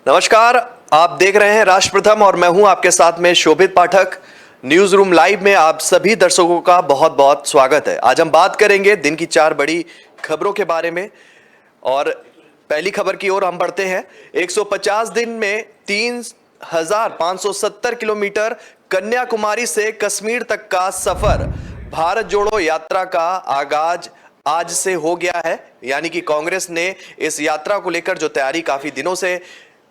नमस्कार। आप देख रहे हैं राष्ट्र प्रथम और मैं हूं आपके साथ में शोभित पाठक। न्यूज रूम लाइव में आप सभी दर्शकों का बहुत बहुत स्वागत है। आज हम बात करेंगे दिन की 4 बड़ी खबरों के बारे में और पहली खबर की ओर हम बढ़ते हैं। 150 दिन में 3,570 किलोमीटर कन्याकुमारी से कश्मीर तक का सफर। भारत जोड़ो यात्रा का आगाज आज से हो गया है। यानी कि कांग्रेस ने इस यात्रा को लेकर जो तैयारी काफी दिनों से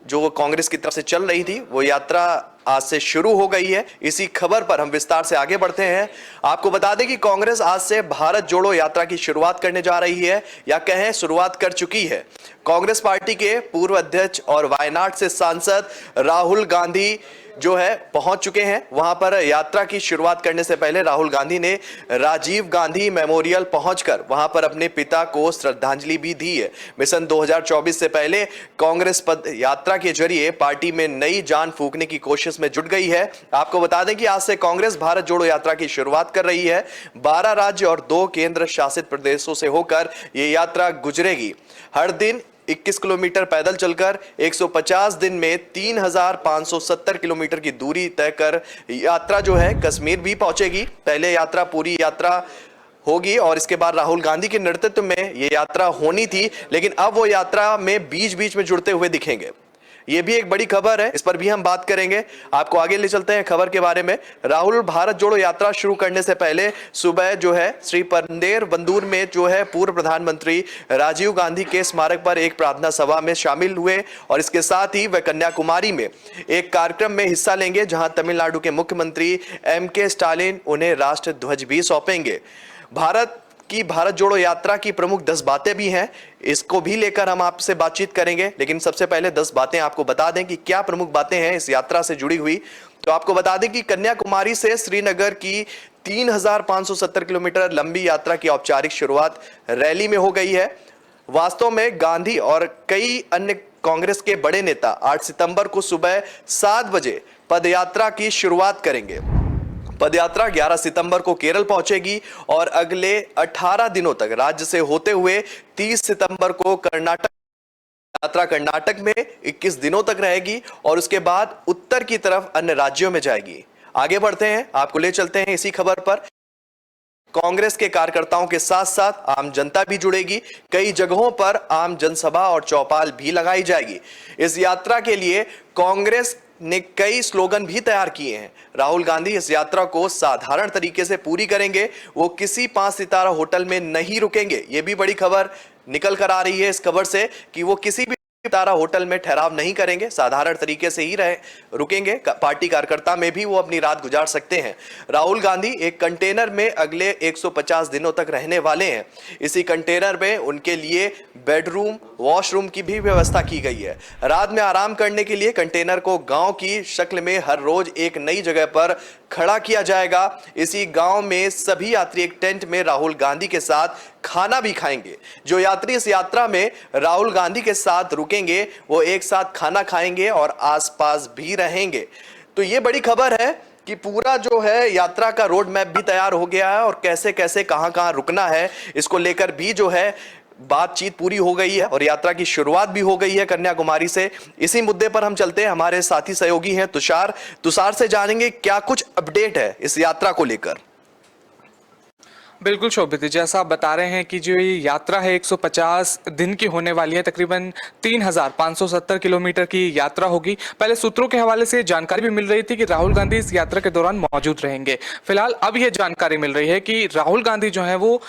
जो कांग्रेस की तरफ से चल रही थी, वो यात्रा आज से शुरू हो गई है। इसी खबर पर हम विस्तार से आगे बढ़ते हैं। आपको बता दें कि कांग्रेस आज से भारत जोड़ो यात्रा की शुरुआत करने जा रही है, या कहें शुरुआत कर चुकी है। कांग्रेस पार्टी के पूर्व अध्यक्ष और वायनाड से सांसद राहुल गांधी जो है पहुंच चुके हैं। वहां पर यात्रा की शुरुआत करने से पहले राहुल गांधी ने राजीव गांधी मेमोरियल पहुंचकर वहां पर अपने पिता को श्रद्धांजलि भी दी है। मिशन 2024 से पहले कांग्रेस पद यात्रा के जरिए पार्टी में नई जान फूंकने की कोशिश में जुट गई है। आपको बता दें कि आज से कांग्रेस भारत जोड़ो यात्रा की शुरुआत कर रही है। 12 राज्य और 2 केंद्र शासित प्रदेशों से होकर यह यात्रा गुजरेगी। हर दिन 21 किलोमीटर पैदल चलकर 150 दिन में 3,570 किलोमीटर की दूरी तय कर यात्रा जो है कश्मीर भी पहुंचेगी। पहले पूरी यात्रा होगी और इसके बाद राहुल गांधी के नेतृत्व में यह यात्रा होनी थी, लेकिन अब वो यात्रा में बीच बीच में जुड़ते हुए दिखेंगे। यह भी एक बड़ी खबर है, इस पर भी हम बात करेंगे। आपको आगे ले चलते हैं खबर के बारे में। राहुल भारत जोड़ो यात्रा शुरू करने से पहले सुबह जो है श्री परंदेर बंदूर में जो है पूर्व प्रधानमंत्री राजीव गांधी के स्मारक पर एक प्रार्थना सभा में शामिल हुए और इसके साथ ही वह कन्याकुमारी में एक कार्यक्रम में हिस्सा लेंगे, जहां तमिलनाडु के मुख्यमंत्री MK स्टालिन उन्हें राष्ट्र ध्वज भी सौंपेंगे। भारत जोड़ो यात्रा की प्रमुख 10 बातें भी हैं, इसको भी लेकर हम आपसे बातचीत करेंगे। लेकिन सबसे पहले 10 बातें आपको बता दें कि क्या प्रमुख बातें हैं इस यात्रा से जुड़ी हुई। तो आपको बता दें कि कन्याकुमारी से श्रीनगर की 3,570 किलोमीटर लंबी यात्रा की औपचारिक शुरुआत रैली में हो गई है। वास्तव में गांधी और कई अन्य कांग्रेस के बड़े नेता 8 सितंबर को सुबह 7 बजे पदयात्रा की शुरुआत करेंगे। पदयात्रा 11 सितंबर को केरल पहुंचेगी और अगले 18 दिनों तक राज्य से होते हुए 30 सितंबर को कर्नाटक में 21 दिनों तक रहेगी और उसके बाद उत्तर की तरफ अन्य राज्यों में जाएगी। आगे बढ़ते हैं, आपको ले चलते हैं इसी खबर पर। कांग्रेस के कार्यकर्ताओं के साथ साथ आम जनता भी जुड़ेगी। कई जगहों पर आम जनसभा और चौपाल भी लगाई जाएगी। इस यात्रा के लिए कांग्रेस ने कई स्लोगन भी तैयार किए हैं। राहुल गांधी इस यात्रा को साधारण तरीके से पूरी करेंगे। वो किसी 5 सितारा होटल में नहीं रुकेंगे। ये भी बड़ी खबर निकल कर आ रही है इस खबर से कि वो किसी भी सितारा होटल में ठहराव नहीं करेंगे, साधारण तरीके से ही रुकेंगे। पार्टी कार्यकर्ता में भी वो अपनी रात गुजार सकते हैं। राहुल गांधी एक कंटेनर में अगले 150 दिनों तक रहने वाले हैं। इसी कंटेनर में उनके लिए बेडरूम, वॉशरूम की भी व्यवस्था की गई है। रात में आराम करने के लिए कंटेनर को गांव की शक्ल में हर रोज एक नई जगह पर खड़ा किया जाएगा। इसी गांव में सभी यात्री एक टेंट में राहुल गांधी के साथ खाना भी खाएंगे। जो यात्री इस यात्रा में राहुल गांधी के साथ रुकेंगे वो एक साथ खाना खाएंगे और आसपास भी रहेंगे। तो ये बड़ी खबर है कि पूरा जो है यात्रा का रोड मैप भी तैयार हो गया है और कैसे कैसे कहां रुकना है, इसको लेकर भी जो है बातचीत पूरी हो गई है और यात्रा की शुरुआत भी हो गई है कन्याकुमारी से। इसी मुद्दे पर हम चलते हैं, हमारे साथी सहयोगी हैं तुषार से जानेंगे क्या कुछ अपडेट है इस यात्रा को लेकर। बिल्कुल शोभित, जैसा आप बता रहे हैं कि जो ये यात्रा है 150 दिन की होने वाली है, तकरीबन 3,570 किलोमीटर की यात्रा होगी। पहले सूत्रों के हवाले से जानकारी भी मिल रही थी कि राहुल गांधी इस यात्रा के दौरान मौजूद रहेंगे। फिलहाल अब यह जानकारी मिल रही है कि राहुल गांधी जो है वो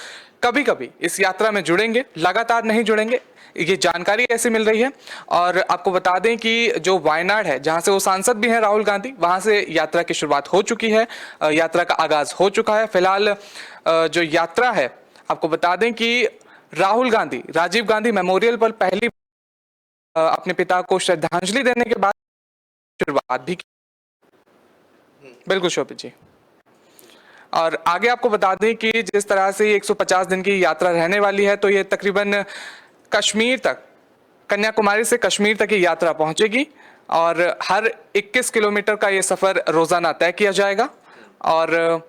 कभी कभी इस यात्रा में जुड़ेंगे, लगातार नहीं जुड़ेंगे। ये जानकारी ऐसी मिल रही है। और आपको बता दें कि जो वायनाड है, जहां से वो सांसद भी हैं राहुल गांधी, वहां से यात्रा की शुरुआत हो चुकी है, यात्रा का आगाज हो चुका है। फिलहाल जो यात्रा है, आपको बता दें कि राहुल गांधी राजीव गांधी मेमोरियल पर पहली अपने पिता को श्रद्धांजलि देने के बाद शुरुआत भी की। बिल्कुल शोभित जी। और आगे आपको बता दें कि जिस तरह से 150 दिन की यात्रा रहने वाली है, तो ये तकरीबन कश्मीर तक, कन्याकुमारी से कश्मीर तक की यात्रा पहुंचेगी और हर 21 किलोमीटर का ये सफर रोजाना तय किया जाएगा। और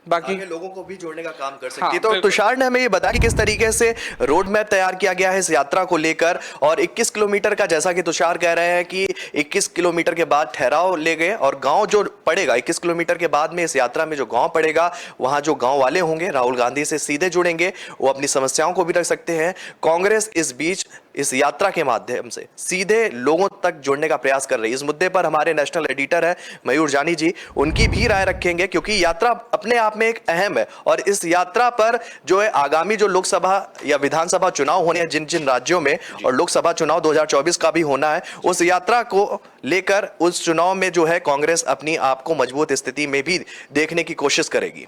बाकी आगे लोगों को भी जोड़ने का काम कर सकती हाँ, है। तो बिल्कुल। तुषार ने हमें ये बताया कि किस तरीके से रोड मैप तैयार किया गया है इस यात्रा को लेकर, और 21 किलोमीटर का, जैसा कि तुषार कह रहे हैं कि 21 किलोमीटर के बाद ठहराव ले गए, और गांव जो पड़ेगा 21 किलोमीटर के बाद में इस यात्रा में जो गांव पड़ेगा, वहां जो गांव वाले होंगे राहुल गांधी से सीधे जुड़ेंगे, वो अपनी समस्याओं को भी रख सकते हैं। कांग्रेस इस बीच इस यात्रा के माध्यम से सीधे लोगों तक जुड़ने का प्रयास कर रही है। इस मुद्दे पर हमारे नेशनल एडिटर है मयूर जानी जी, उनकी भी राय रखेंगे, क्योंकि यात्रा अपने आप में एक अहम है, और इस यात्रा पर जो है आगामी जो लोकसभा या विधानसभा चुनाव होने हैं जिन जिन राज्यों में, और लोकसभा चुनाव 2024 का भी होना है, उस यात्रा को लेकर उस चुनाव में जो है कांग्रेस अपनी आप को मजबूत स्थिति में भी देखने की कोशिश करेगी।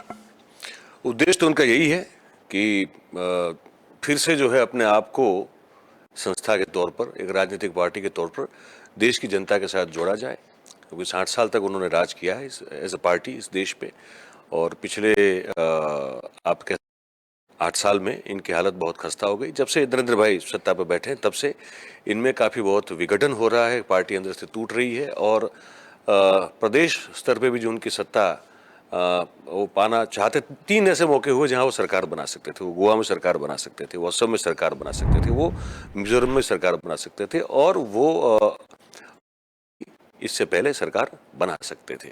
उद्देश्य तो उनका यही है कि फिर से जो है अपने आप को संस्था के तौर पर, एक राजनीतिक पार्टी के तौर पर देश की जनता के साथ जोड़ा जाए, क्योंकि 60 साल तक उन्होंने राज किया है एज अ पार्टी इस देश पे, और पिछले आपके 8 साल में इनकी हालत बहुत खस्ता हो गई। जब से नरेंद्र भाई सत्ता पर बैठे हैं तब से इनमें काफ़ी बहुत विघटन हो रहा है, पार्टी अंदर से टूट रही है, और प्रदेश स्तर पे भी जो उनकी सत्ता वो पाना चाहते, 3 ऐसे मौके हुए जहां वो सरकार बना सकते थे। वो गोवा में सरकार बना सकते थे, वो असम में सरकार बना सकते थे, वो मिजोरम में सरकार बना सकते थे, और वो इससे पहले सरकार बना सकते थे।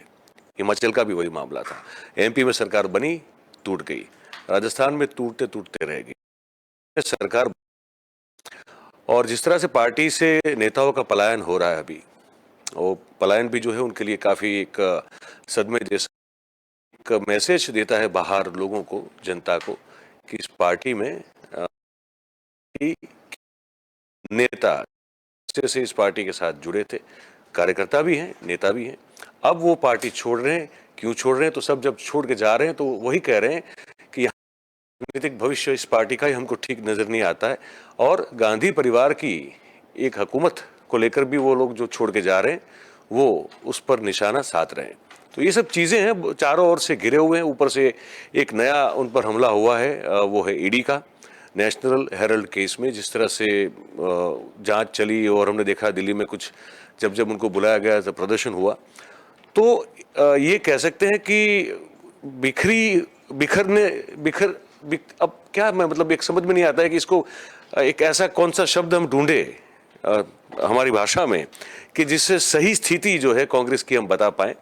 हिमाचल का भी वही मामला था। एमपी में सरकार बनी, टूट गई। राजस्थान में टूटते टूटते रह गई सरकार। और जिस तरह से पार्टी से नेताओं का पलायन हो रहा है अभी, वो पलायन भी जो है उनके लिए काफ़ी एक सदमे जैसा एक मैसेज देता है बाहर लोगों को, जनता को, कि इस पार्टी में नेता से इस पार्टी के साथ जुड़े थे, कार्यकर्ता भी हैं, नेता भी हैं। अब वो पार्टी छोड़ रहे हैं। क्यों छोड़ रहे हैं? तो सब जब छोड़ के जा रहे हैं तो वही कह रहे हैं कि राजनीतिक भविष्य इस पार्टी का ही हमको ठीक नजर नहीं आता है, और गांधी परिवार की एक हुकूमत को लेकर भी वो लोग जो छोड़ के जा रहे हैं वो उस पर निशाना साध रहे हैं। तो ये सब चीज़ें हैं, चारों ओर से घिरे हुए हैं। ऊपर से एक नया उन पर हमला हुआ है, वो है ईडी का, नेशनल हेराल्ड केस में जिस तरह से जांच चली, और हमने देखा दिल्ली में कुछ जब उनको बुलाया गया तो प्रदर्शन हुआ। तो ये कह सकते हैं कि अब क्या, मैं मतलब एक समझ में नहीं आता है कि इसको एक ऐसा कौन सा शब्द हम ढूंढे हमारी भाषा में कि जिससे सही स्थिति जो है कांग्रेस की हम बता पाए।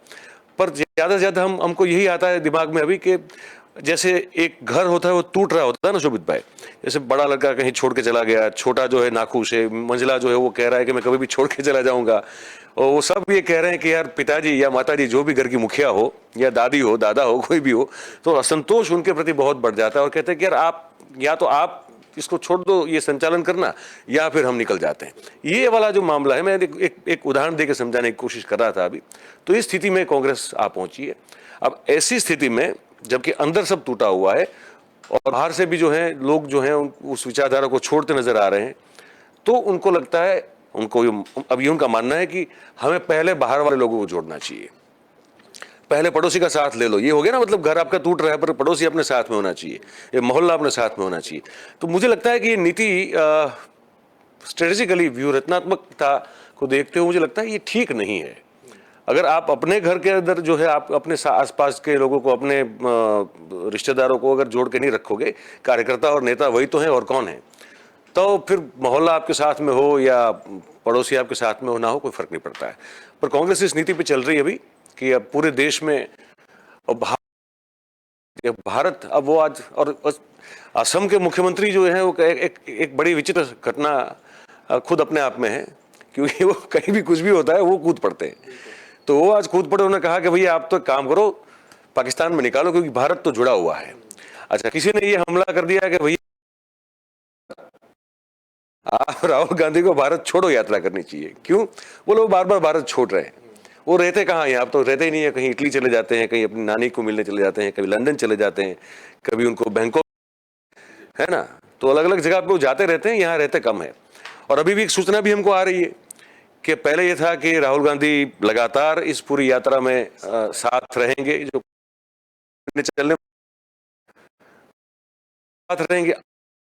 पर ज़्यादा से ज़्यादा हमको यही आता है दिमाग में अभी कि जैसे एक घर होता है वो टूट रहा होता है ना शोभित भाई, जैसे बड़ा लड़का कहीं छोड़ के चला गया, छोटा जो है नाखुश है, मंझला जो है वो कह रहा है कि मैं कभी भी छोड़ के चला जाऊंगा, और वो सब ये कह रहे हैं कि यार पिताजी या माताजी जो भी घर की मुखिया हो या दादी हो, दादा हो, कोई भी हो, तो असंतोष उनके प्रति बहुत बढ़ जाता है, और कहते हैं कि यार आप या तो आप इसको छोड़ दो ये संचालन करना, या फिर हम निकल जाते हैं। ये वाला जो मामला है, मैं एक उदाहरण देकर समझाने की कोशिश कर रहा था अभी। तो इस स्थिति में कांग्रेस आ पहुंची है। अब ऐसी स्थिति में जबकि अंदर सब टूटा हुआ है और बाहर से भी जो है लोग जो हैं उस विचारधारा को छोड़ते नजर आ रहे हैं, तो उनको लगता है, अब ये उनका मानना है कि हमें पहले बाहर वाले लोगों को जोड़ना चाहिए, पहले पड़ोसी का साथ ले लो। ये हो गया ना, मतलब घर आपका टूट रहा है पर पड़ोसी अपने साथ में होना चाहिए, ये मोहल्ला अपने साथ में होना चाहिए। तो मुझे लगता है कि ये नीति स्ट्रेटेजिकली, व्यूहात्मकता को देखते हुए मुझे लगता है ये ठीक नहीं है। अगर आप अपने घर के अंदर जो है आप अपने आसपास के लोगों को, अपने रिश्तेदारों को अगर जोड़ के नहीं रखोगे, कार्यकर्ता और नेता वही तो हैं और कौन है, तो फिर मोहल्ला आपके साथ में हो या पड़ोसी आपके साथ में हो ना हो, कोई फर्क नहीं पड़ता है। पर कांग्रेस इस नीति पे चल रही है अभी कि अब पूरे देश में, और भारत अब वो आज, और असम के मुख्यमंत्री जो है वो एक बड़ी विचित्र घटना खुद अपने आप में है, क्योंकि वो कहीं भी कुछ भी होता है वो कूद पड़ते हैं। तो वो आज कूद पड़े, उन्होंने कहा कि भैया आप तो काम करो, पाकिस्तान में निकालो, क्योंकि भारत तो जुड़ा हुआ है। अच्छा, किसी ने ये हमला कर दिया कि भैया आप राहुल गांधी को भारत छोड़ो यात्रा करनी चाहिए। क्यों? वो लोग बार बार भारत छोड़ रहे हैं। वो रहते कहाँ हैं? आप तो रहते ही नहीं है। कहीं इटली चले जाते हैं, कहीं अपनी नानी को मिलने चले जाते हैं, कभी लंदन चले जाते हैं, कभी उनको बैंकॉक, है ना। तो अलग अलग जगह पे वो जाते रहते हैं, यहाँ रहते कम है। और अभी भी एक सूचना भी हमको आ रही है कि पहले ये था कि राहुल गांधी लगातार इस पूरी यात्रा में साथ रहेंगे, जो चलने साथ रहेंगे,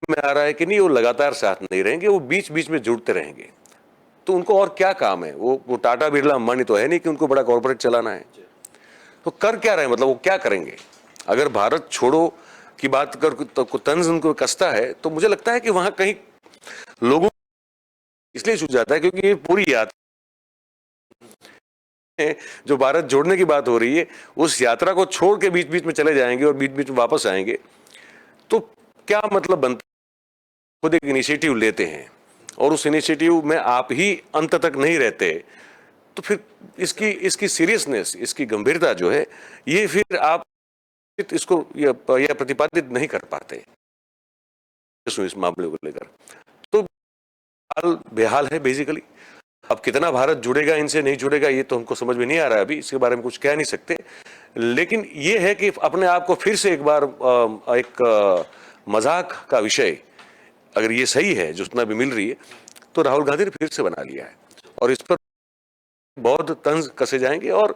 में आ रहा है कि नहीं वो लगातार साथ नहीं रहेंगे, वो बीच बीच में जुड़ते रहेंगे। तो उनको और क्या काम है? वो टाटा बिरला अंबानी तो है नहीं कि उनको बड़ा कॉर्पोरेट चलाना है। तो कर क्या रहे हैं, मतलब वो क्या करेंगे? अगर भारत छोड़ो की बात कर तो तंज उनको कसता है, तो मुझे लगता है कि वहां कहीं लोगों इसलिए छूट जाता है क्योंकि ये पूरी यात्रा जो भारत जोड़ने की बात हो रही है, उस यात्रा को छोड़ के बीच बीच में चले जाएंगे और बीच बीच में वापस आएंगे, तो क्या मतलब बनता है? खुद एक इनिशिएटिव लेते हैं और उस इनिशिएटिव में आप ही अंत तक नहीं रहते, तो फिर इसकी सीरियसनेस, इसकी गंभीरता जो है, ये फिर आप इसको यह प्रतिपादित नहीं कर पाते इस मामले को लेकर। तो हाल बेहाल है बेसिकली। अब कितना भारत जुड़ेगा इनसे, नहीं जुड़ेगा, ये तो हमको समझ में नहीं आ रहा है अभी, इसके बारे में कुछ कह नहीं सकते। लेकिन ये है कि अपने आप को फिर से एक बार एक मजाक का विषय, अगर ये सही है जो सूचना भी मिल रही है, तो राहुल गांधी ने फिर से बना लिया है और इस पर बहुत तंज कसे जाएंगे। और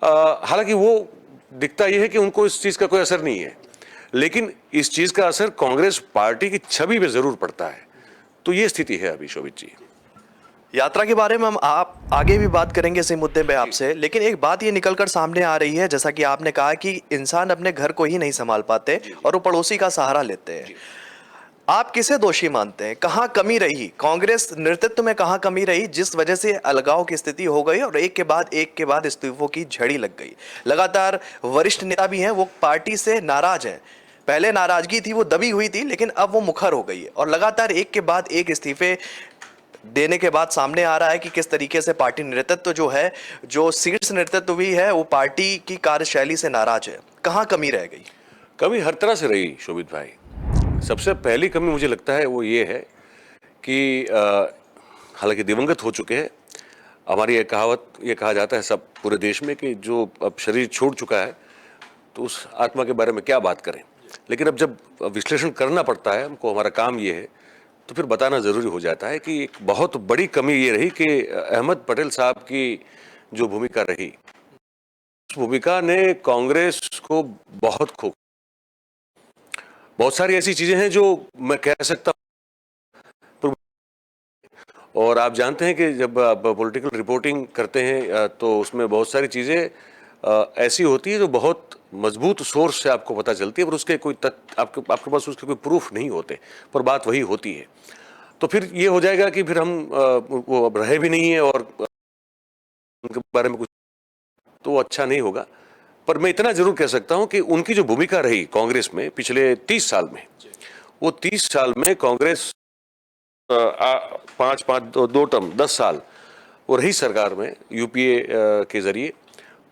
हालांकि वो दिखता यह है कि उनको इस चीज का कोई असर नहीं है, लेकिन इस चीज का असर कांग्रेस पार्टी की छवि पे जरूर पड़ता है। तो ये स्थिति है अभी शोभित जी। यात्रा के बारे में हम आप आगे भी बात करेंगे इसी मुद्दे पे आपसे, लेकिन एक बात ये निकलकर सामने आ रही है, जैसा कि आपने कहा कि इंसान अपने घर को ही नहीं संभाल पाते और वो पड़ोसी का सहारा लेते हैं। आप किसे दोषी मानते हैं? कहाँ कमी रही, कांग्रेस नेतृत्व में कहाँ कमी रही, जिस वजह से अलगाव की स्थिति हो गई और एक के बाद इस्तीफों की झड़ी लग गई? लगातार वरिष्ठ नेता भी हैं, वो पार्टी से नाराज हैं। पहले नाराजगी थी, वो दबी हुई थी, लेकिन अब वो मुखर हो गई है और लगातार एक के बाद एक इस्तीफे देने के बाद सामने आ रहा है कि किस तरीके से पार्टी नेतृत्व जो है, जो शीर्ष नेतृत्व भी है, वो पार्टी की कार्यशैली से नाराज है। कहाँ कमी रह गई? कमी हर तरह से रही शोभित भाई। सबसे पहली कमी मुझे लगता है वो ये है कि हालांकि दिवंगत हो चुके हैं, हमारी ये कहावत, ये कहा जाता है सब पूरे देश में कि जो अब शरीर छोड़ चुका है तो उस आत्मा के बारे में क्या बात करें। लेकिन अब जब विश्लेषण करना पड़ता है हमको, हमारा काम ये है, तो फिर बताना ज़रूरी हो जाता है कि एक बहुत बड़ी कमी ये रही कि अहमद पटेल साहब की जो भूमिका रही, उस भूमिका ने कांग्रेस को बहुत सारी ऐसी चीज़ें हैं जो मैं कह सकता हूँ। और आप जानते हैं कि जब आप पॉलिटिकल रिपोर्टिंग करते हैं तो उसमें बहुत सारी चीज़ें ऐसी होती है जो बहुत मजबूत सोर्स से आपको पता चलती है, पर उसके कोई आपके पास उसके कोई प्रूफ नहीं होते, पर बात वही होती है। तो फिर ये हो जाएगा कि फिर हम वो अब रहे भी नहीं है और उनके बारे में कुछ तो वो अच्छा नहीं होगा। पर मैं इतना जरूर कह सकता हूं कि उनकी जो भूमिका रही कांग्रेस में पिछले 30 साल में, वो 30 साल में कांग्रेस 2 टर्म 10 साल वो रही सरकार में यूपीए के जरिए,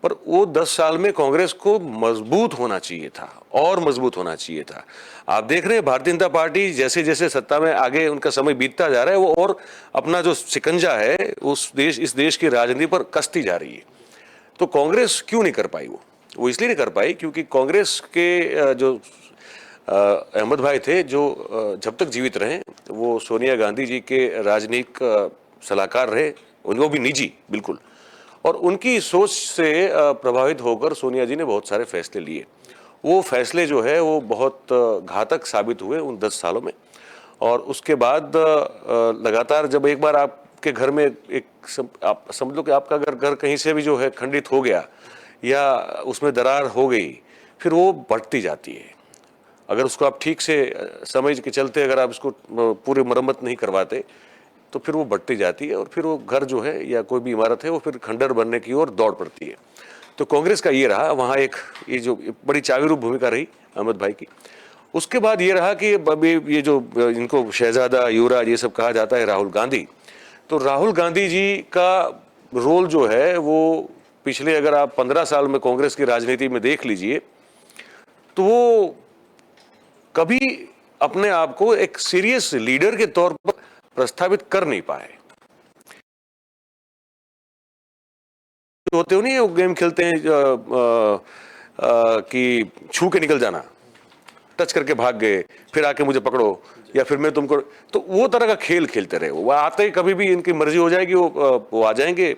पर वो 10 साल में कांग्रेस को मजबूत होना चाहिए था और मजबूत होना चाहिए था। आप देख रहे हैं भारतीय जनता पार्टी जैसे जैसे सत्ता में आगे उनका समय बीतता जा रहा है, वो और अपना जो शिकंजा है इस देश की राजनीति पर कसती जा रही है। तो कांग्रेस क्यों नहीं कर पाई? वो इसलिए नहीं कर पाई क्योंकि कांग्रेस के जो अहमद भाई थे, जो जब तक जीवित रहे, वो सोनिया गांधी जी के राजनीतिक सलाहकार रहे, उनको भी निजी बिल्कुल, और उनकी सोच से प्रभावित होकर सोनिया जी ने बहुत सारे फैसले लिए। वो फैसले जो है वो बहुत घातक साबित हुए उन 10 सालों में। और उसके बाद लगातार जब एक बार आपके घर में आप समझ लो कि आपका अगर घर कहीं से भी जो है खंडित हो गया या उसमें दरार हो गई, फिर वो बढ़ती जाती है। अगर उसको आप ठीक से समझ के चलते, अगर आप इसको पूरी मरम्मत नहीं करवाते, तो फिर वो बढ़ती जाती है और फिर वो घर जो है या कोई भी इमारत है वो फिर खंडर बनने की ओर दौड़ पड़ती है। तो कांग्रेस का ये रहा, वहाँ ये जो बड़ी चावीरूप भूमिका रही अहमद भाई की। उसके बाद ये रहा कि ये जो इनको शहजादा, युवराज, ये सब कहा जाता है, राहुल गांधी, तो राहुल गांधी जी का रोल जो है वो पिछले, अगर आप 15 साल में कांग्रेस की राजनीति में देख लीजिए, तो वो कभी अपने आप को एक सीरियस लीडर के तौर पर प्रस्तावित कर नहीं पाए। होते हो नहीं, वो गेम खेलते हैं कि छू के निकल जाना, टच करके भाग गए, फिर आके मुझे पकड़ो या फिर मैं तुमको, तो वो तरह का खेल खेलते रहे। वो आते ही कभी भी इनकी मर्जी हो जाएगी, वो आ जाएंगे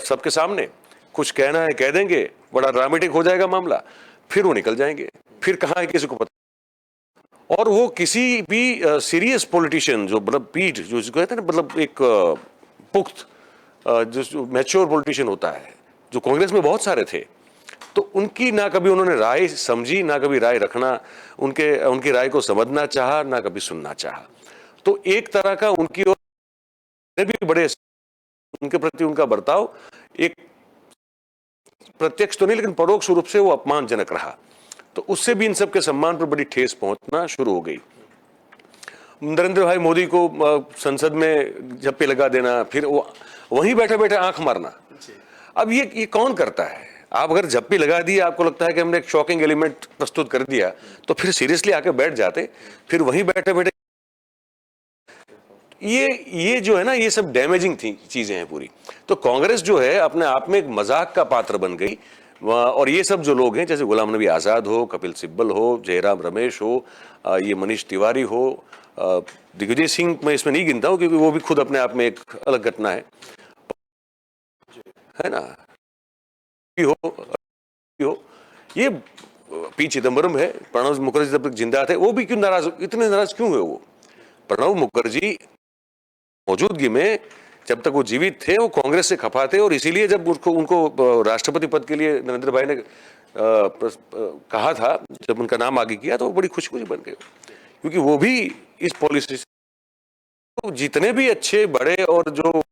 सबके सामने, कुछ कहना है कह देंगे, बड़ा ड्रामेटिक हो जाएगा मामला, फिर वो निकल जाएंगे, फिर कहाँ है किसी को पता। और वो किसी भी सीरियस पॉलिटिशियन, जो मतलब पीठ जो कहते हैं ना, मतलब एक पुख्त जो मैच्योर पॉलिटिशियन होता है, जो कांग्रेस में बहुत सारे थे, तो उनकी ना कभी उन्होंने राय समझी, ना कभी राय रखना, उनकी राय को समझना चाहा, ना कभी सुनना चाहा। तो एक तरह का उनकी ओर भी बड़े, उनके प्रति उनका बर्ताव एक प्रत्यक्ष तो नहीं लेकिन परोक्ष रूप से वो अपमानजनक रहा। तो उससे भी इन सब के सम्मान पर बड़ी ठेस पहुंचना शुरू हो गई। नरेंद्र भाई मोदी को संसद में झप्पे लगा देना, फिर वो वहीं बैठे बैठे आंख मारना। अब ये कौन करता है? आप अगर झप्पी लगा दी, आपको लगता है कि हमने एक शॉकिंग एलिमेंट प्रस्तुत कर दिया, तो फिर सीरियसली आके बैठ जाते, फिर वहीं बैठे बैठे। ये जो है ना, ये सब डैमेजिंग थी चीजें हैं पूरी। तो कांग्रेस जो है अपने आप में एक मजाक का पात्र बन गई। और ये सब जो लोग हैं, जैसे गुलाम नबी आजाद हो, कपिल सिब्बल हो, जयराम रमेश हो, ये मनीष तिवारी हो, दिग्विजय सिंह मैं इसमें नहीं गिनता हूं क्योंकि वो भी खुद अपने आप में एक अलग घटना है ना। हो ये पी चिदम्बरम है, प्रणब मुखर्जी जब तक जिंदा थे वो भी क्यों नाराज, इतने नाराज क्यों हुए वो? प्रणब मुखर्जी मौजूदगी में जब तक वो जीवित थे वो कांग्रेस से खफा थे, और इसीलिए जब उनको राष्ट्रपति पद के लिए नरेंद्र भाई ने कहा था, जब उनका नाम आगे किया तो वो बड़ी खुशी बन गए, क्योंकि वो भी इस पॉलिसी से तो जितने भी अच्छे बड़े और जो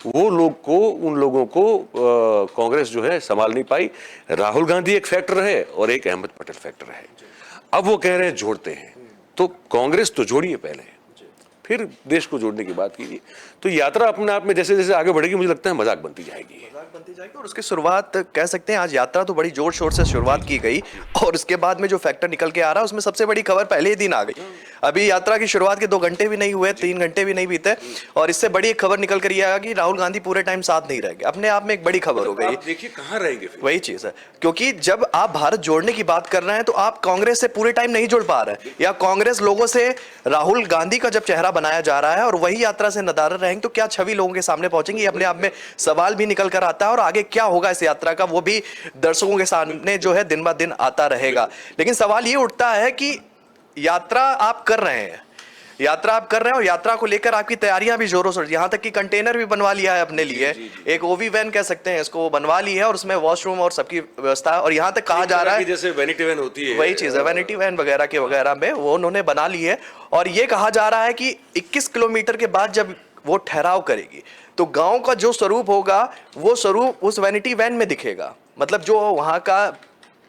वो लोग को, उन लोगों को कांग्रेस जो है संभाल नहीं पाई। राहुल गांधी एक फैक्टर है और एक अहमद पटेल फैक्टर है। अब वो कह रहे हैं जोड़ते हैं, तो कांग्रेस तो जोड़िए पहले, फिर देश को जोड़ने की बात कीजिए। तो यात्रा अपने आप में जैसे जैसे आगे बढ़ेगी मुझे लगता है मजाक बनती जाएगी। और उसकी शुरुआत कह सकते हैं, आज यात्रा तो बड़ी जोर शोर से शुरुआत की गई, और उसके बाद में जो फैक्टर निकल के आ रहा है उसमें सबसे बड़ी खबर पहले ही दिन आ गई। अभी यात्रा की शुरुआत के 2 घंटे भी नहीं हुए, 3 घंटे भी नहीं बीते, और इससे बड़ी एक खबर निकल कर ये आया कि राहुल गांधी पूरे टाइम साथ नहीं रहेंगे। अपने आप में एक बड़ी खबर हो गई। देखिए कहां रहेंगे फिर? वही चीज है, क्योंकि जब आप भारत जोड़ने की बात कर रहे हैं तो आप कांग्रेस से पूरे टाइम नहीं जुड़ पा रहे हैं, या कांग्रेस लोगों से राहुल गांधी का जब चेहरा बनाया जा रहा है और वही यात्रा से नदारद रहेंगे तो क्या छवि लोगों के सामने पहुंचेंगी? अपने आप में सवाल भी निकल कर आता है, और आगे क्या होगा इस यात्रा का वो भी दर्शकों के सामने जो है दिन ब दिन आता रहेगा। लेकिन सवाल ये उठता है कि यात्रा आप कर रहे हैं, और यात्रा को लेकर आपकी तैयारियां भी जोरों शोर, यहां तक कि कंटेनर भी बनवा लिया है अपने लिए, एक ओवी वैन कह सकते हैं इसको, वो बनवा ली है और उसमें वॉशरूम और सबकी व्यवस्था है। और यहां तक कहा जा रहा है जैसे वैनिटी वैन होती है, वही चीज है, वैनिटी वैन वगैरह के वगैरह में वो उन्होंने बना ली है। और ये कहा जा रहा है कि 21 किलोमीटर के बाद जब वो ठहराव करेगी तो गांव का जो स्वरूप होगा वो स्वरूप उस वैनिटी वैन में दिखेगा। मतलब जो वहां का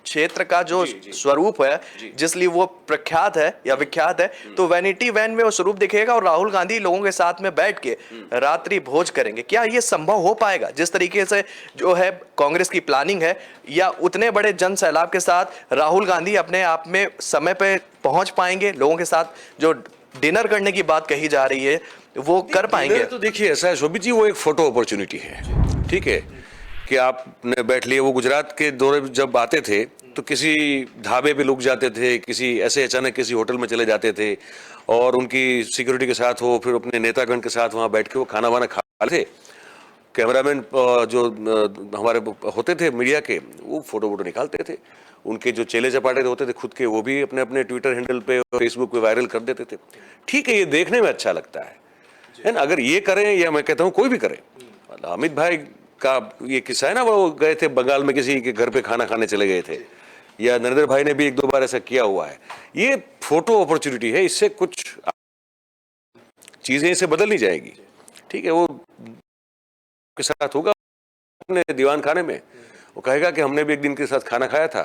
क्षेत्र का जो स्वरूप है, जिसलिए वो प्रख्यात है या विख्यात है, तो वैनिटी वैन में वो स्वरूप दिखेगा और राहुल गांधी लोगों के साथ में बैठ के रात्रि भोज करेंगे। क्या ये संभव हो पाएगा जिस तरीके से जो है कांग्रेस की प्लानिंग है, या उतने बड़े जन सैलाब के साथ राहुल गांधी अपने आप में समय पे पहुंच पाएंगे? लोगों के साथ जो डिनर करने की बात कही जा रही है वो कर पाएंगे? तो देखिए ऐसा है शोभित जी, वो एक फोटो अपॉर्चुनिटी है, ठीक है, कि आपने बैठ लिए। वो गुजरात के दौरे जब आते थे तो किसी ढाबे पे रुक जाते थे, किसी ऐसे अचानक किसी होटल में चले जाते थे, और उनकी सिक्योरिटी के साथ हो, फिर अपने नेतागण के साथ वहाँ बैठ के वो खाना वाना खा थे। कैमरामैन जो हमारे होते थे मीडिया के, वो फोटो निकालते थे। उनके जो चेले चपाटे होते थे खुद के, वो भी अपने अपने ट्विटर हैंडल पे और फेसबुक पे वायरल कर देते थे। ठीक है, ये देखने में अच्छा लगता है ना। अगर ये करें, या मैं कहता हूँ कोई भी करे, अमित भाई का ये किस्सा है ना, वो गए थे बंगाल में किसी के घर पे खाना खाने चले गए थे, या नरेंद्र भाई ने भी 1-2 बार ऐसा किया हुआ है। ये फोटो अपॉर्चुनिटी है, इससे कुछ चीजें इसे बदल नहीं जाएगी। ठीक है, वो के साथ होगा अपने दीवान खाने में, वो कहेगा कि हमने भी एक दिन के साथ खाना खाया था।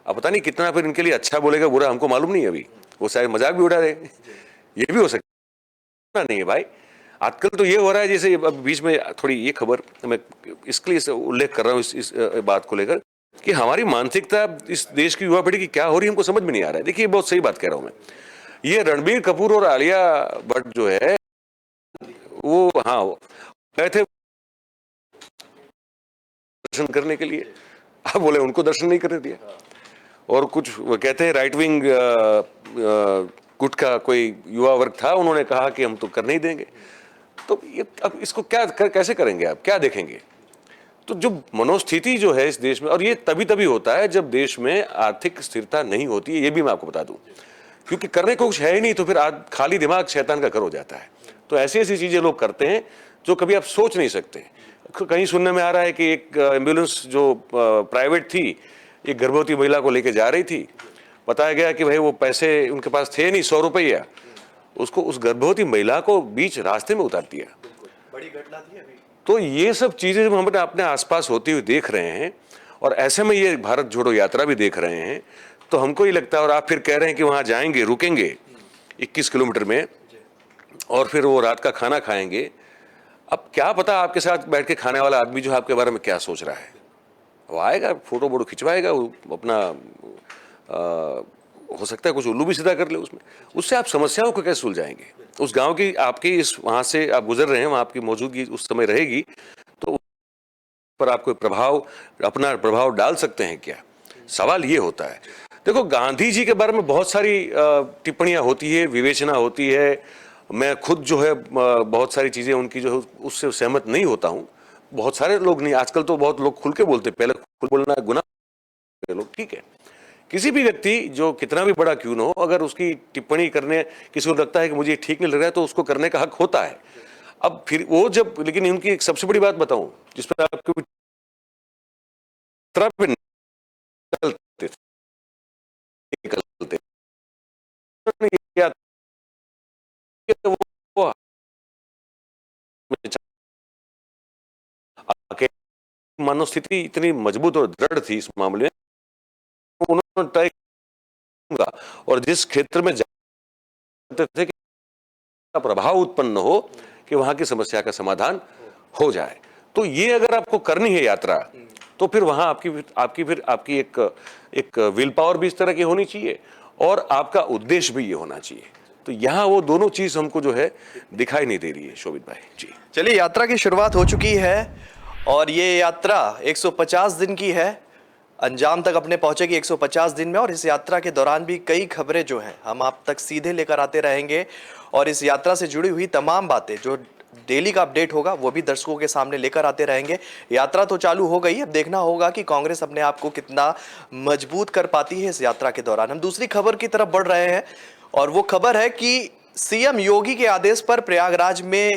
अब पता नहीं कितना फिर इनके लिए अच्छा बोलेगा बुरा हमको मालूम नहीं। अभी वो शायद मजाक भी उड़ा रहे, ये भी हो सकता नहीं है भाई। आजकल तो ये हो रहा है, जैसे अब बीच में थोड़ी ये खबर मैं इसके लिए उल्लेख कर रहा हूँ इस बात को लेकर, कि हमारी मानसिकता इस देश की युवा पीढ़ी की क्या हो रही है हमको समझ में नहीं आ रहा है। देखिए बहुत सही बात कह रहा हूँ मैं, ये रणबीर कपूर और आलिया भट्ट जो है वो गए थे दर्शन करने के लिए, अब बोले उनको दर्शन नहीं करने दिया। और कुछ वो कहते हैं राइट विंग गुट का कोई युवा वर्ग था, उन्होंने कहा कि हम तो कर नहीं देंगे। तो ये अब इसको क्या कैसे करेंगे आप, क्या देखेंगे? तो जो मनोस्थिति जो है इस देश में, और ये तभी होता है जब देश में आर्थिक स्थिरता नहीं होती है, ये भी मैं आपको बता दूं, क्योंकि करने को कुछ है ही नहीं तो फिर खाली दिमाग शैतान का घर हो जाता है। तो ऐसी ऐसी चीजें लोग करते हैं जो कभी आप सोच नहीं सकते। कहीं सुनने में आ रहा है कि एक एम्बुलेंस जो प्राइवेट थी, एक गर्भवती महिला को लेके जा रही थी। बताया गया कि भाई वो पैसे उनके पास थे नहीं, 100 रुपया, उसको उस गर्भवती महिला को बीच रास्ते में उतार दिया। बड़ी घटना थी अभी। तो ये सब चीजें जब हम अपने आसपास होती हुई देख रहे हैं और ऐसे में ये भारत जोड़ो यात्रा भी देख रहे हैं, तो हमको ये लगता है, और आप फिर कह रहे हैं कि वहां जाएंगे, रुकेंगे 21 किलोमीटर में और फिर वो रात का खाना खाएंगे। अब क्या पता आपके साथ बैठ के खाने वाला आदमी जो है आपके बारे में क्या सोच रहा है। वो आएगा, फोटो वोटो खिंचवाएगा, वो अपना हो सकता है कुछ उल्लू भी सीधा कर ले उसमें। उससे आप समस्याओं को कैसे सुलझाएंगे। उस गांव की आपकी इस वहां से आप गुजर रहे हैं, वहां आपकी मौजूदगी उस समय रहेगी, तो पर आप कोई अपना प्रभाव डाल सकते हैं क्या। सवाल ये होता है। देखो, गांधी जी के बारे में बहुत सारी टिप्पणियां होती है, विवेचना होती है। मैं खुद जो है बहुत सारी चीजें उनकी जो है उससे सहमत नहीं होता हूं। बहुत सारे लोग नहीं, आजकल तो बहुत लोग खुल के बोलते, पहले खुल बोलना गुनाह लोग, ठीक है। किसी भी व्यक्ति जो कितना भी बड़ा क्यों न हो, अगर उसकी टिप्पणी करने किसी को लगता है कि मुझे ठीक नहीं लग रहा है, तो उसको करने का हक होता है। अब फिर वो जब, लेकिन उनकी एक सबसे बड़ी बात बताऊं जिस पर आपको निकलते वो मानव स्थिति इतनी मजबूत और दृढ़ थी इस मामले में, उन्होंने तय किया और जिस क्षेत्र में जानते थे कि प्रभाव उत्पन्न हो कि वहां की समस्या का समाधान हो जाए। तो ये अगर आपको करनी है यात्रा, तो फिर वहां आपकी एक विल पावर भी इस तरह की होनी चाहिए और आपका उद्देश्य भी ये होना चाहिए। तो यहाँ वो दोनों चीज हमको जो है दिखाई नहीं दे रही है शोभित भाई जी। चलिए, यात्रा की शुरुआत हो चुकी है और ये यात्रा 150 दिन की है, अंजाम तक अपने पहुंचेगी 150 दिन में। और इस यात्रा के दौरान भी कई खबरें जो हैं हम आप तक सीधे लेकर आते रहेंगे और इस यात्रा से जुड़ी हुई तमाम बातें जो डेली का अपडेट होगा वो भी दर्शकों के सामने लेकर आते रहेंगे। यात्रा तो चालू हो गई, अब देखना होगा कि कांग्रेस अपने आप को कितना मजबूत कर पाती है इस यात्रा के दौरान। हम दूसरी खबर की तरफ बढ़ रहे हैं और वो खबर है कि सीएम योगी के आदेश पर प्रयागराज में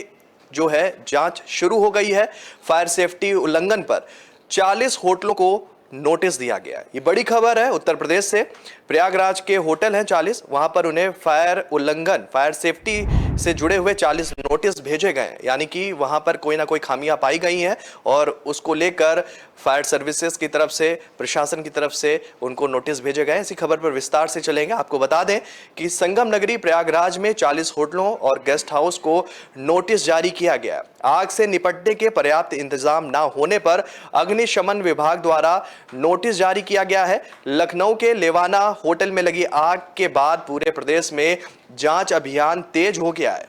जो है जांच शुरू हो गई है। फायर सेफ्टी उल्लंघन पर 40 होटलों को नोटिस दिया गया है। ये बड़ी खबर है उत्तर प्रदेश से। प्रयागराज के होटल हैं 40, वहां पर उन्हें फायर सेफ्टी से जुड़े हुए 40 नोटिस भेजे गए हैं, यानी कि वहां पर कोई ना कोई खामियां पाई गई हैं और उसको लेकर फायर सर्विसेज की तरफ से, प्रशासन की तरफ से उनको नोटिस भेजे गए। इसी खबर पर विस्तार से चलेंगे। आपको बता दें कि संगम नगरी प्रयागराज में 40 होटलों और गेस्ट हाउस को नोटिस जारी किया गया है। आग से निपटने के पर्याप्त इंतजाम न होने पर अग्निशमन विभाग द्वारा नोटिस जारी किया गया है। लखनऊ के लेवाना होटल में लगी आग के बाद पूरे प्रदेश में जांच अभियान तेज हो गया है।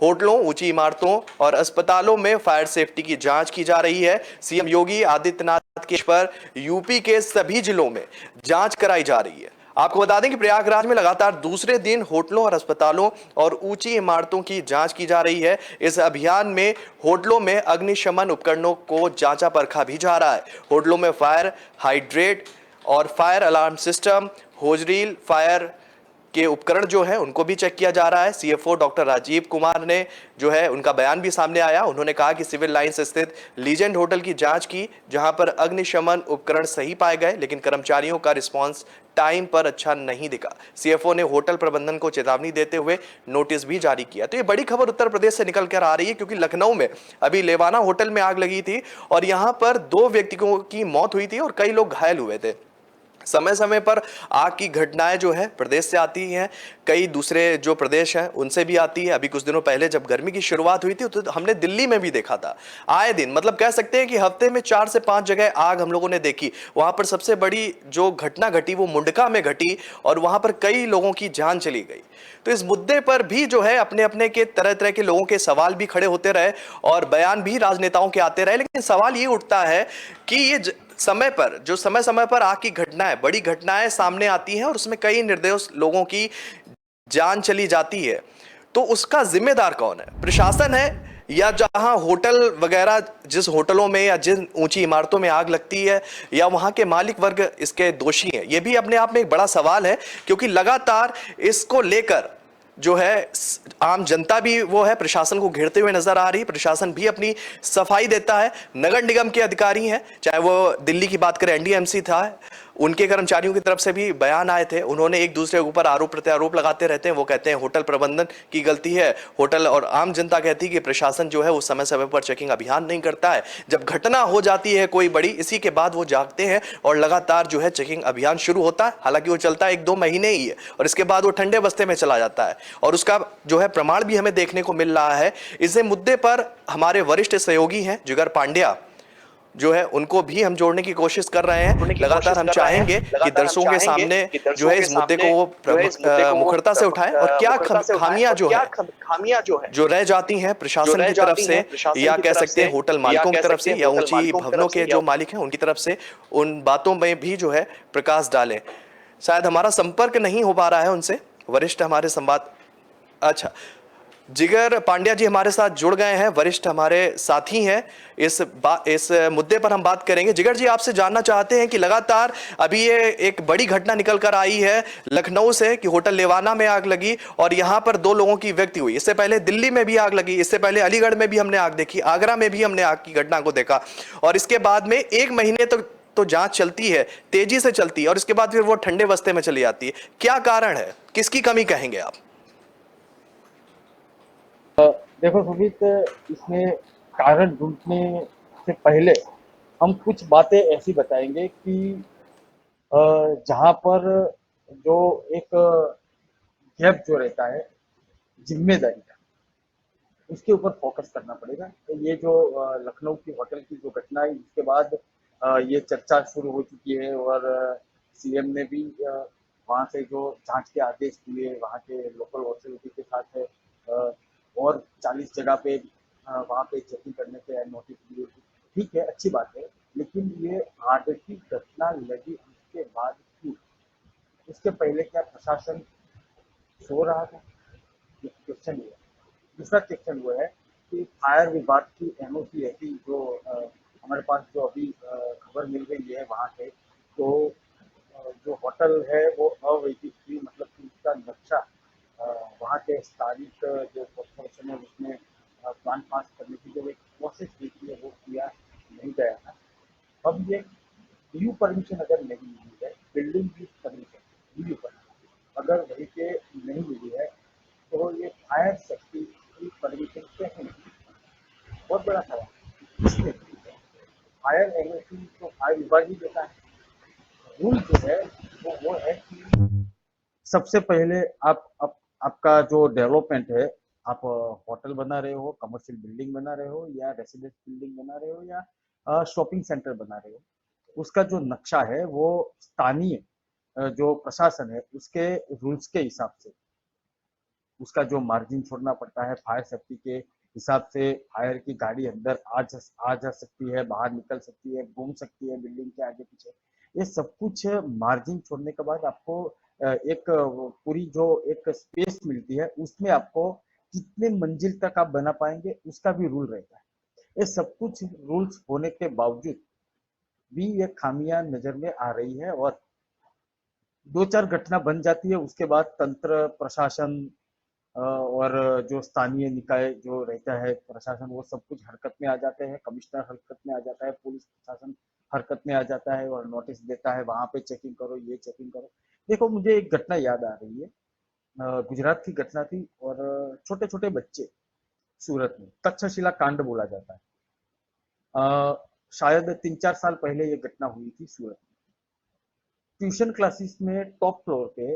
होटलों, ऊंची इमारतों और अस्पतालों में फायर सेफ्टी की जांच की जा रही है। सीएम योगी आदित्यनाथ के पर यूपी के सभी जिलों में जांच कराई जा रही है। आपको बता दें कि प्रयागराज में लगातार दूसरे दिन होटलों और अस्पतालों और ऊंची इमारतों की जांच की जा रही है। इस अभियान में होटलों में अग्निशमन उपकरणों को जांचा परखा भी जा रहा है। होटलों में फायर हाइड्रेट और फायर अलार्म सिस्टम, होजरील फायर के उपकरण जो है उनको भी चेक किया जा रहा है। सीएफओ डॉक्टर राजीव कुमार ने जो है उनका बयान भी सामने आया। उन्होंने कहा कि सिविल लाइंस स्थित लीजेंड होटल की जांच की, जहां पर अग्निशमन उपकरण सही पाए गए, लेकिन कर्मचारियों का रिस्पांस टाइम पर अच्छा नहीं दिखा। सीएफओ ने होटल प्रबंधन को चेतावनी देते हुए नोटिस भी जारी किया। तो ये बड़ी खबर उत्तर प्रदेश से निकल कर आ रही है, क्योंकि लखनऊ में अभी लेवाना होटल में आग लगी थी और यहां पर 2 व्यक्तियों की मौत हुई थी और कई लोग घायल हुए थे। समय समय पर आग की घटनाएं जो है प्रदेश से आती हैं, कई दूसरे जो प्रदेश हैं उनसे भी आती है। अभी कुछ दिनों पहले जब गर्मी की शुरुआत हुई थी तो हमने दिल्ली में भी देखा था। आए दिन, मतलब कह सकते हैं कि हफ्ते में 4 से 5 जगह आग हम लोगों ने देखी। वहां पर सबसे बड़ी जो घटना घटी वो मुंडका में घटी और वहां पर कई लोगों की जान चली गई। तो इस मुद्दे पर भी जो है अपने अपने के तरह तरह के लोगों के सवाल भी खड़े होते रहे और बयान भी राजनेताओं के आते रहे। लेकिन सवाल ये उठता है कि ये समय समय पर आग की घटनाएं, बड़ी घटनाएं सामने आती हैं और उसमें कई निर्दोष लोगों की जान चली जाती है, तो उसका जिम्मेदार कौन है? प्रशासन है या जहां होटल वगैरह, जिस होटलों में या जिन ऊंची इमारतों में आग लगती है, या वहां के मालिक वर्ग इसके दोषी हैं? यह भी अपने आप में एक बड़ा सवाल है, क्योंकि लगातार इसको लेकर जो है आम जनता भी वो है प्रशासन को घेरते हुए नजर आ रही है। प्रशासन भी अपनी सफाई देता है। नगर निगम के अधिकारी हैं, चाहे वो दिल्ली की बात करें, एनडीएमसी था, उनके कर्मचारियों की तरफ से भी बयान आए थे। उन्होंने एक दूसरे के ऊपर आरोप प्रत्यारोप लगाते रहते हैं। वो कहते हैं होटल प्रबंधन की गलती है, होटल, और आम जनता कहती है कि प्रशासन जो है वो समय समय पर चेकिंग अभियान नहीं करता है। जब घटना हो जाती है कोई बड़ी, इसी के बाद वो जागते हैं और लगातार जो है चेकिंग अभियान शुरू होता है। हालांकि वो चलता है 1-2 महीने ही है और इसके बाद वो ठंडे बस्ते में चला जाता है और उसका जो है प्रमाण भी हमें देखने को मिल रहा है। इस मुद्दे पर हमारे वरिष्ठ सहयोगी हैं जिगर पांड्या, जो है उनको भी हम जोड़ने की कोशिश कर रहे हैं। लगातार हम चाहेंगे कि दर्शकों के सामने जो है इस मुद्दे को वो मुखरता से उठाएं और क्या खामियां जो है जो रह जाती हैं प्रशासन की तरफ से, या कह सकते हैं होटल मालिकों की तरफ से, या ऊंची भवनों के जो मालिक हैं उनकी तरफ से, उन बातों में भी जो है प्रकाश डालें। शायद हमारा संपर्क नहीं हो पा रहा है उनसे, वरिष्ठ हमारे संवाद, अच्छा, जिगर पांड्या जी हमारे साथ जुड़ गए हैं, वरिष्ठ हमारे साथी हैं। इस मुद्दे पर हम बात करेंगे। जिगर जी, आपसे जानना चाहते हैं कि लगातार अभी ये एक बड़ी घटना निकल कर आई है लखनऊ से कि होटल लेवाना में आग लगी और यहां पर 2 लोगों की मृत्यु हुई। इससे पहले दिल्ली में भी आग लगी, इससे पहले अलीगढ़ में भी हमने आग देखी, आगरा में भी हमने आग की घटना को देखा और इसके बाद में 1 महीने तक तो जांच चलती है, तेजी से चलती है और इसके बाद फिर वो ठंडे बस्ते में चली जाती है। क्या कारण है, किसकी कमी कहेंगे आप? देखो सुमित, इसमें कारण ढूंढने से पहले हम कुछ बातें ऐसी बताएंगे कि जहाँ पर जो एक गैप जो रहता है जिम्मेदारी का, उसके ऊपर फोकस करना पड़ेगा। तो ये जो लखनऊ की होटल की जो घटना है, इसके बाद ये चर्चा शुरू हो चुकी है और सीएम ने भी वहाँ से जो जांच के आदेश दिए, वहाँ के लोकल अथॉरिटी के साथ और 40 जगह पे वहाँ पे चेकिंग करने के नोटिस दिए। ठीक है, अच्छी बात है, लेकिन ये आग की घटना लगी उसके बाद क्यों? उसके पहले क्या प्रशासन सो रहा था? ये क्वेश्चन है। दूसरा क्वेश्चन वो है कि फायर विभाग की एनओसी ऐसी जो हमारे पास जो अभी खबर मिल रही है वहाँ से, तो जो होटल है वो अवैधिक थी, मतलब कि उसका नक्शा वहाँ के स्थानिक जो कॉर्पोरेशन है उसमें प्लान पास करने की जो एक प्रोसेस देखी है वो किया नहीं गया था। अब ये ड्यू परमिशन अगर नहीं मिली है, बिल्डिंग की परमिशन ड्यू परमिशन अगर वहीं पे नहीं मिली है, तो ये फायर सेफ्टी की परमिशन कैसे मिली? बहुत बड़ा सवाल। फायर एनओसी तो फायर विभाग ही देता है। रूल जो है वो है कि सबसे पहले आपका जो डेवलपमेंट है, आप होटल बना रहे हो, कमर्शियल बिल्डिंग बना रहे हो या रेसिडेंस बिल्डिंग बना रहे हो या शॉपिंग सेंटर बना रहे हो, उसका जो नक्शा है वो स्थानीय जो प्रशासन है उसके रूल्स के हिसाब से उसका जो मार्जिन छोड़ना पड़ता है, फायर सेफ्टी के हिसाब से फायर की गाड़ी अंदर आ जा सकती है, बाहर निकल सकती है, घूम सकती है बिल्डिंग के आगे पीछे, ये सब कुछ मार्जिन छोड़ने के बाद आपको एक पूरी जो एक स्पेस मिलती है उसमें आपको कितने मंजिल तक आप बना पाएंगे उसका भी रूल रहता है। ये सब कुछ रूल्स होने के बावजूद भी ये खामियां नजर में आ रही है और 2-4 घटना बन जाती है, उसके बाद तंत्र प्रशासन और जो स्थानीय निकाय जो रहता है प्रशासन, वो सब कुछ हरकत में आ जाते हैं। कमिश्नर हरकत में आ जाता है, पुलिस प्रशासन हरकत में आ जाता है और नोटिस देता है वहां पे चेकिंग करो, ये चेकिंग करो। देखो, मुझे एक घटना याद आ रही है, गुजरात की घटना थी और छोटे छोटे बच्चे सूरत में, तक्षशिला कांड बोला जाता है। शायद 3-4 साल पहले ये घटना हुई थी सूरत में। ट्यूशन क्लासेस में टॉप फ्लोर पे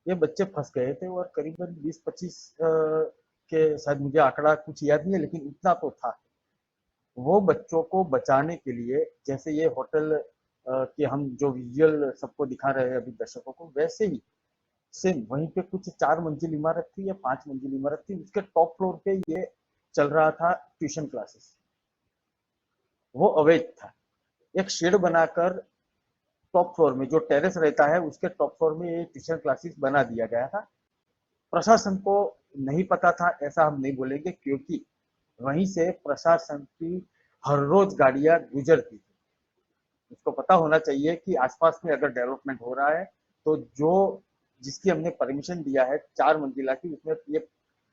ये बच्चे फंस गए थे और करीबन 20-25 के, शायद मुझे आंकड़ा कुछ याद नहीं है लेकिन उतना तो था। वो बच्चों को बचाने के लिए, जैसे ये होटल कि हम जो विजुअल सबको दिखा रहे हैं अभी दर्शकों को, वैसे ही सेम वहीं पे कुछ 4 मंजिल इमारत थी या 5 मंजिल इमारत थी, उसके टॉप फ्लोर पे ये चल रहा था ट्यूशन क्लासेस। वो अवैध था। एक शेड बनाकर टॉप फ्लोर में जो टेरेस रहता है उसके टॉप फ्लोर में ये ट्यूशन क्लासेस बना दिया गया था। प्रशासन को नहीं पता था ऐसा हम नहीं बोलेंगे, क्योंकि वहीं से प्रशासन की हर रोज गाड़ियां गुजरती थी। उसको पता होना चाहिए कि आसपास में अगर डेवलपमेंट हो रहा है तो जो जिसकी हमने परमिशन दिया है 4 मंजिला की, उसमें ये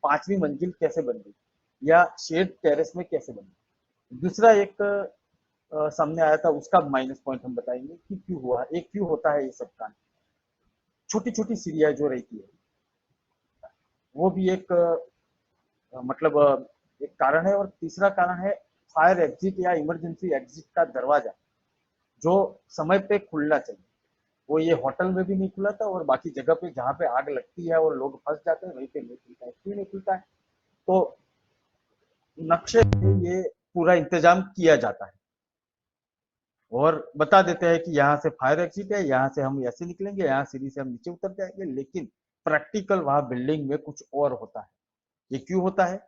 5वीं मंजिल कैसे बन गई या शेड टेरेस में कैसे बन गई। दूसरा एक सामने आया था, उसका माइनस पॉइंट हम बताएंगे कि क्यों हुआ, एक क्यों होता है ये सब कांड। छोटी छोटी सीढ़ियाँ जो रहती है वो भी एक मतलब एक कारण है। और तीसरा कारण है फायर एग्जिट या इमरजेंसी एग्जिट का दरवाजा जो समय पे खुलना चाहिए, वो ये होटल में भी नहीं खुला था और बाकी जगह पे जहाँ पे आग लगती है और लोग फंस जाते हैं वहीं पे नहीं खुलता है। क्यों नहीं खुलता है? तो नक्शे में ये पूरा इंतजाम किया जाता है और बता देते हैं कि यहाँ से फायर एग्जिट है, यहाँ से हम ऐसे निकलेंगे, यहाँ सीढ़ी से हम नीचे उतर जाएंगे, लेकिन प्रैक्टिकल वहाँ बिल्डिंग में कुछ और होता है। ये क्यों होता है?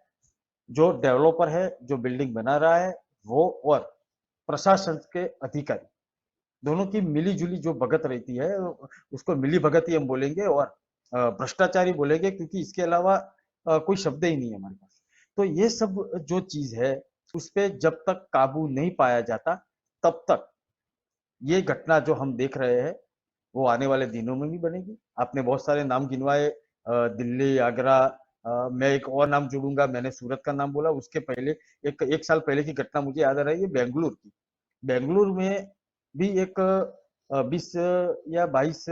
जो डेवलपर है, जो बिल्डिंग बना रहा है, वो और प्रशासन के अधिकारी दोनों की मिली जुली जो भगत रहती है, उसको मिली भगत ही हम बोलेंगे और भ्रष्टाचारी बोलेंगे, क्योंकि इसके अलावा कोई शब्द ही नहीं है हमारे पास। तो ये सब जो चीज है उस पे जब तक काबू नहीं पाया जाता तब तक ये घटना जो हम देख रहे हैं वो आने वाले दिनों में भी बनेगी। आपने बहुत सारे नाम गिनवाए, दिल्ली, आगरा, मैं एक और नाम जोड़ूंगा, मैंने सूरत का नाम बोला, उसके पहले एक साल पहले की घटना मुझे याद आ रही है बेंगलुरु की। बेंगलुरु में भी एक 20 या 22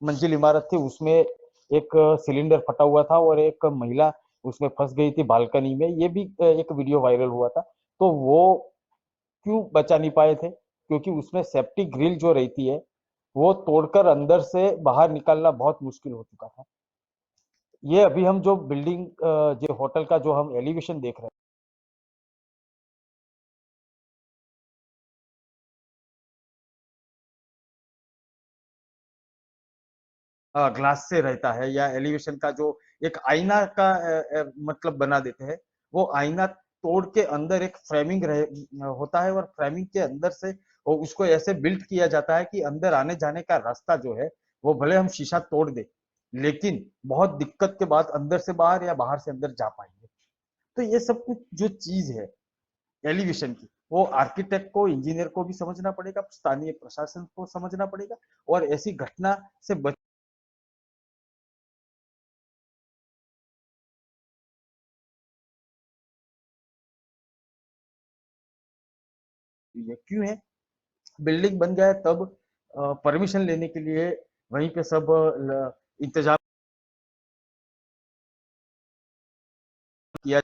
मंजिल इमारत थी, उसमें एक सिलेंडर फटा हुआ था और एक महिला उसमें फंस गई थी बालकनी में। ये भी एक वीडियो वायरल हुआ था। तो वो क्यों बचा नहीं पाए थे? क्योंकि उसमें सेफ्टी ग्रिल जो रहती है वो तोड़कर अंदर से बाहर निकालना बहुत मुश्किल हो चुका था। ये अभी हम जो बिल्डिंग जो होटल का जो हम एलिवेशन देख रहे हैं ग्लास से रहता है या एलिवेशन का जो एक आईना का मतलब बना देते हैं, वो आईना तोड़ के अंदर एक फ्रेमिंग होता है और फ्रेमिंग के अंदर से वो उसको ऐसे बिल्ड किया जाता है कि अंदर आने जाने का रास्ता जो है वो भले हम शीशा तोड़ दे लेकिन बहुत दिक्कत के बाद अंदर से बाहर या बाहर से अंदर जा पाएंगे। तो ये सब कुछ जो चीज है एलिवेशन की, वो आर्किटेक्ट को, इंजीनियर को भी समझना पड़ेगा, स्थानीय प्रशासन को समझना पड़ेगा और ऐसी घटना से बच ये क्यों है? बिल्डिंग बन जाए तब परमिशन लेने के लिए वहीं पे सब इंतजाम किया।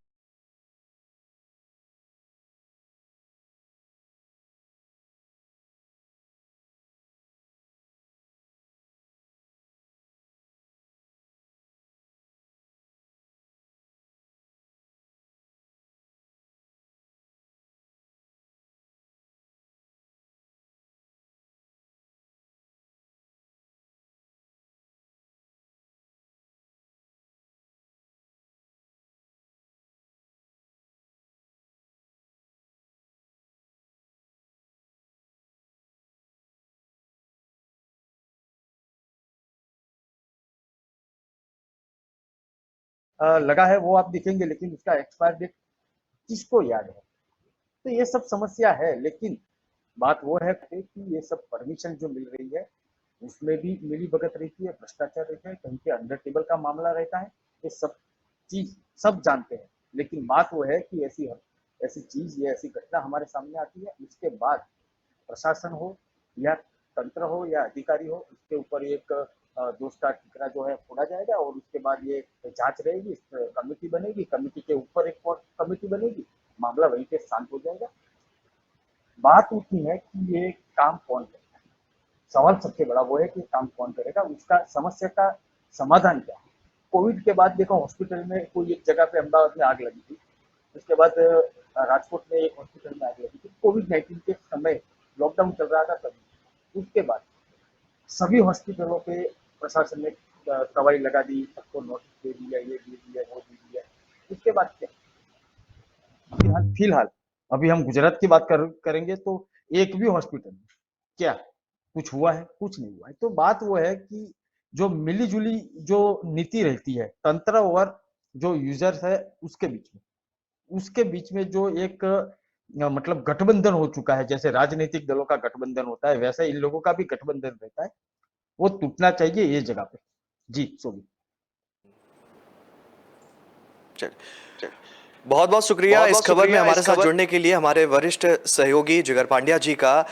लगा है वो आप देखेंगे, लेकिन उसका एक्सपायर डेट किसको याद है? तो ये सब समस्या है। लेकिन बात वो है कि ये सब परमिशन जो मिल रही है उसमें भी मिली भगत रहती है, भ्रष्टाचार रहता है, कहीं पे अंडर टेबल का मामला रहता है। ये सब चीज सब जानते हैं, लेकिन बात वो है कि ऐसी ऐसी चीज या ऐसी घटना हमारे सामने आती है, उसके बाद प्रशासन हो या तंत्र हो या अधिकारी हो, उसके ऊपर एक दोष का ठिकरा जो है फोड़ा जाएगा और उसके बाद ये जांच रहेगी, कमेटी बनेगी, कमेटी के ऊपर एक और कमेटी बनेगी, मामला वहीं पे शांत हो जाएगा। बात उतनी है कि ये काम कौन करेगा। सवाल सबसे बड़ा वो है कि काम कौन करेगा, उसका समस्या का समाधान क्या है। कोविड के बाद देखो हॉस्पिटल में कोई एक जगह पे अहमदाबाद में आग लगी थी, उसके बाद राजकोट में एक हॉस्पिटल में आग लगी थी, कोविड-19 के समय लॉकडाउन चल रहा था तभी। उसके बाद सभी हॉस्पिटलों पे प्रशासन ने दवाई लगा दी, सबको नोटिस दे दिया, ये दे दिया, वो दे दिया। उसके बाद क्या? फिलहाल अभी हम गुजरात की बात करेंगे तो एक भी हॉस्पिटल में क्या कुछ हुआ है? कुछ नहीं हुआ है। तो बात वो है कि जो मिली जुली जो नीति रहती है तंत्र और जो यूजर्स है उसके बीच में जो एक मतलब गठबंधन हो चुका है, जैसे राजनीतिक दलों का गठबंधन होता है वैसा इन लोगों का भी गठबंधन रहता है, वो टूटना चाहिए ये जगह पे। जी शोभित। बहुत बहुत शुक्रिया इस खबर में हमारे साथ जुड़ने के लिए, हमारे वरिष्ठ सहयोगी जिगर पांड्या जी का।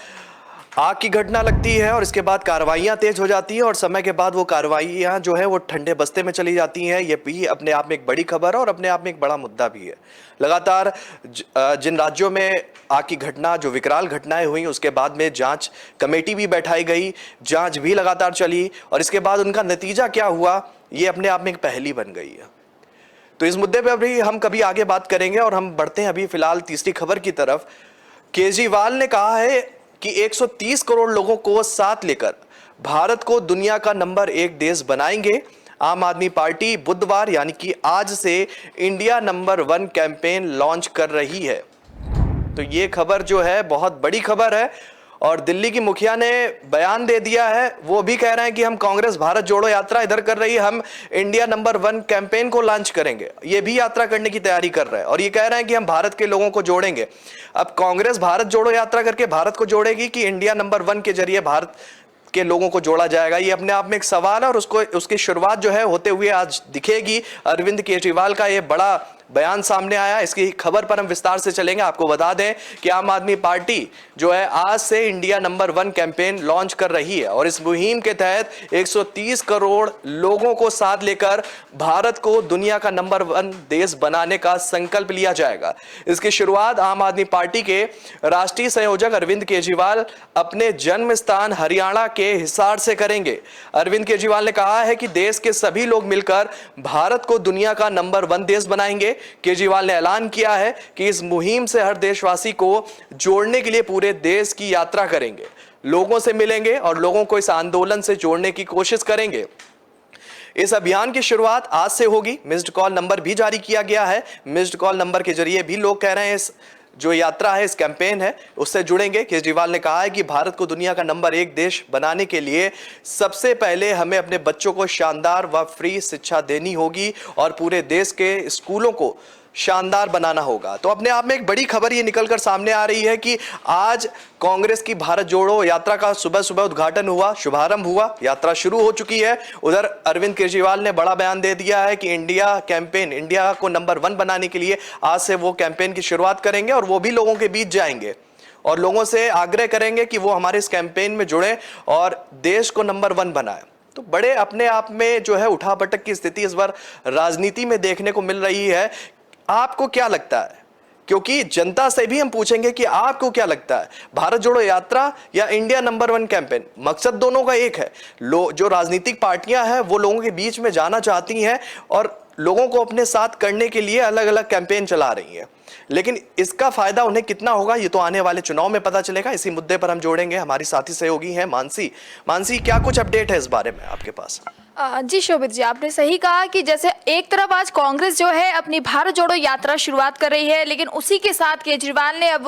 आग की घटना लगती है और इसके बाद कार्रवाइयां तेज हो जाती हैं और समय के बाद वो कार्रवाइयां जो है वो ठंडे बस्ते में चली जाती हैं। ये भी अपने आप में एक बड़ी खबर है और अपने आप में एक बड़ा मुद्दा भी है। लगातार जिन राज्यों में आग की घटना, जो विकराल घटनाएं हुई, उसके बाद में जांच कमेटी भी बैठाई गई, जांच भी लगातार चली और इसके बाद उनका नतीजा क्या हुआ, ये अपने आप में एक पहेली बन गई है। तो इस मुद्दे पर भी हम कभी आगे बात करेंगे और हम बढ़ते हैं अभी फिलहाल तीसरी खबर की तरफ। केजरीवाल ने कहा है कि 130 करोड़ लोगों को साथ लेकर भारत को दुनिया का नंबर 1 देश बनाएंगे। आम आदमी पार्टी बुधवार यानी कि आज से इंडिया नंबर 1 कैंपेन लॉन्च कर रही है। तो ये खबर जो है बहुत बड़ी खबर है और दिल्ली की मुखिया ने बयान दे दिया है। वो भी कह रहे हैं कि हम कांग्रेस भारत जोड़ो यात्रा इधर कर रही है, हम इंडिया नंबर 1 कैंपेन को लॉन्च करेंगे। ये भी यात्रा करने की तैयारी कर रहे हैं और ये कह रहे हैं कि हम भारत के लोगों को जोड़ेंगे। अब कांग्रेस भारत जोड़ो यात्रा करके भारत को जोड़ेगी कि इंडिया नंबर 1 के जरिए भारत के लोगों को जोड़ा जाएगा, ये अपने आप में एक सवाल है और उसकी शुरुआत जो है होते हुए आज दिखेगी। अरविंद केजरीवाल का ये बड़ा बयान सामने आया, इसकी खबर पर हम विस्तार से चलेंगे। आपको बता दें कि आम आदमी पार्टी जो है आज से इंडिया नंबर 1 कैंपेन लॉन्च कर रही है और इस मुहिम के तहत 130 करोड़ लोगों को साथ लेकर भारत को दुनिया का नंबर 1 देश बनाने का संकल्प लिया जाएगा। इसकी शुरुआत आम आदमी पार्टी के राष्ट्रीय संयोजक अरविंद केजरीवाल अपने जन्म स्थान हरियाणा के हिसार से करेंगे। अरविंद केजरीवाल ने कहा है कि देश के सभी लोग मिलकर भारत को दुनिया का नंबर 1 देश बनाएंगे। केजरीवाल ने ऐलान किया है कि इस मुहिम से हर देशवासी को जोड़ने के लिए पूरे देश की यात्रा करेंगे, लोगों से मिलेंगे और लोगों को इस आंदोलन से जोड़ने की कोशिश करेंगे। इस अभियान की शुरुआत आज से होगी। मिस्ड कॉल नंबर भी जारी किया गया है। मिस्ड कॉल नंबर के जरिए भी लोग कह रहे हैं इस जो यात्रा है, इस कैंपेन है, उससे जुड़ेंगे। केजरीवाल ने कहा है कि भारत को दुनिया का नंबर 1 देश बनाने के लिए सबसे पहले हमें अपने बच्चों को शानदार व फ्री शिक्षा देनी होगी और पूरे देश के स्कूलों को शानदार बनाना होगा। तो अपने आप में एक बड़ी खबर ये निकलकर सामने आ रही है कि आज कांग्रेस की भारत जोड़ो यात्रा का सुबह सुबह उद्घाटन हुआ, शुभारंभ हुआ, यात्रा शुरू हो चुकी है। उधर अरविंद केजरीवाल ने बड़ा बयान दे दिया है कि इंडिया कैंपेन, इंडिया को नंबर 1 बनाने के लिए आज से वो कैंपेन की शुरुआत करेंगे और वो भी लोगों के बीच जाएंगे और लोगों से आग्रह करेंगे कि वो हमारे इस कैंपेन में जुड़े और देश को नंबर 1 बनाए। तो बड़े अपने आप में जो है उठापटक की स्थिति इस बार राजनीति में देखने को मिल रही है। आपको क्या लगता है? क्योंकि जनता से भी हम पूछेंगे कि आपको क्या लगता है, भारत जोड़ो यात्रा या इंडिया नंबर 1 कैंपेन? मकसद दोनों का एक है। जो राजनीतिक पार्टियां हैं वो लोगों के बीच में जाना चाहती हैं और लोगों को अपने साथ करने के लिए अलग अलग कैंपेन चला रही हैं, लेकिन इसका फायदा उन्हें कितना होगा ये तो आने वाले चुनाव में पता चलेगा। इसी मुद्दे पर हम जोड़ेंगे, हमारी साथी सहयोगी हैं मानसी। मानसी, क्या कुछ अपडेट है इस बारे में आपके पास? जी शोभित जी, आपने सही कहा कि जैसे एक तरफ आज कांग्रेस जो है अपनी भारत जोड़ो यात्रा शुरुआत कर रही है, लेकिन उसी के साथ केजरीवाल ने अब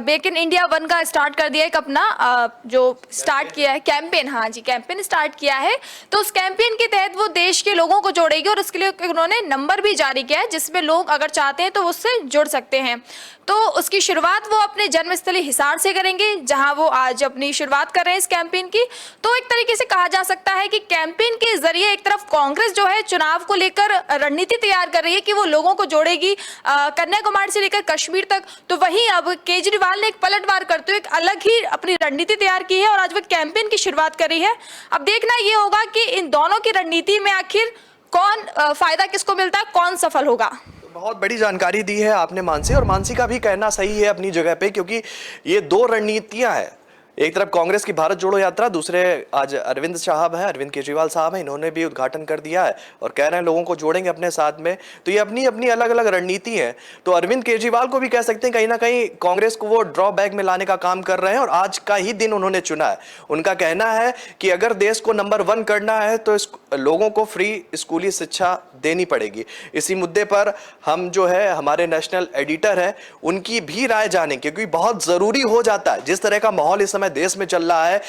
मेक इन इंडिया 1 का स्टार्ट कर दिया, एक अपना जो स्टार्ट किया है कैंपेन। हाँ जी, कैंपेन स्टार्ट किया है। तो उस कैंपेन के तहत वो देश के लोगों को जोड़ेगी और उसके लिए उन्होंने नंबर भी जारी किया है जिसमें लोग अगर चाहते हैं तो उससे जुड़ सकते हैं। तो उसकी शुरुआत वो अपने जन्मस्थली हिसार से करेंगे, जहां वो आज अपनी शुरुआत कर रहे हैं इस कैंपेन की। तो एक तरीके से कहा जा सकता है कि कैंपेन के जरिए एक तरफ कांग्रेस जो है चुनाव को लेकर रणनीति तैयार कर रही है कि वो लोगों को जोड़ेगी कन्याकुमारी से लेकर कश्मीर तक। तो वहीं अब केजरीवाल ने एक पलटवार करते हुए एक अलग ही अपनी रणनीति तैयार की है और आज वो कैंपेन की शुरुआत कर रही है। अब देखना ये होगा कि इन दोनों की रणनीति में आखिर कौन फायदा किसको मिलता है, कौन सफल होगा। बहुत बड़ी जानकारी दी है आपने मानसी, और मानसी का भी कहना सही है अपनी जगह पे, क्योंकि ये 2 रणनीतियां हैं। एक तरफ कांग्रेस की भारत जोड़ो यात्रा, दूसरे आज अरविंद साहब हैं, अरविंद केजरीवाल साहब हैं, इन्होंने भी उद्घाटन कर दिया है और कह रहे हैं लोगों को जोड़ेंगे अपने साथ में। तो ये अपनी अपनी अलग अलग रणनीति है। तो अरविंद केजरीवाल को भी कह सकते हैं कहीं ना कहीं कांग्रेस को वो ड्रॉबैक में लाने का काम कर रहे हैं और आज का ही दिन उन्होंने चुना है। उनका कहना है कि अगर देश को नंबर 1 करना है तो लोगों को फ्री स्कूली शिक्षा देनी पड़ेगी। इसी मुद्दे पर हम जो है हमारे नेशनल एडिटर हैं उनकी भी राय जानेंगे, क्योंकि बहुत जरूरी हो जाता है। जिस तरह का माहौल इस समय समय देश में चल रहा है,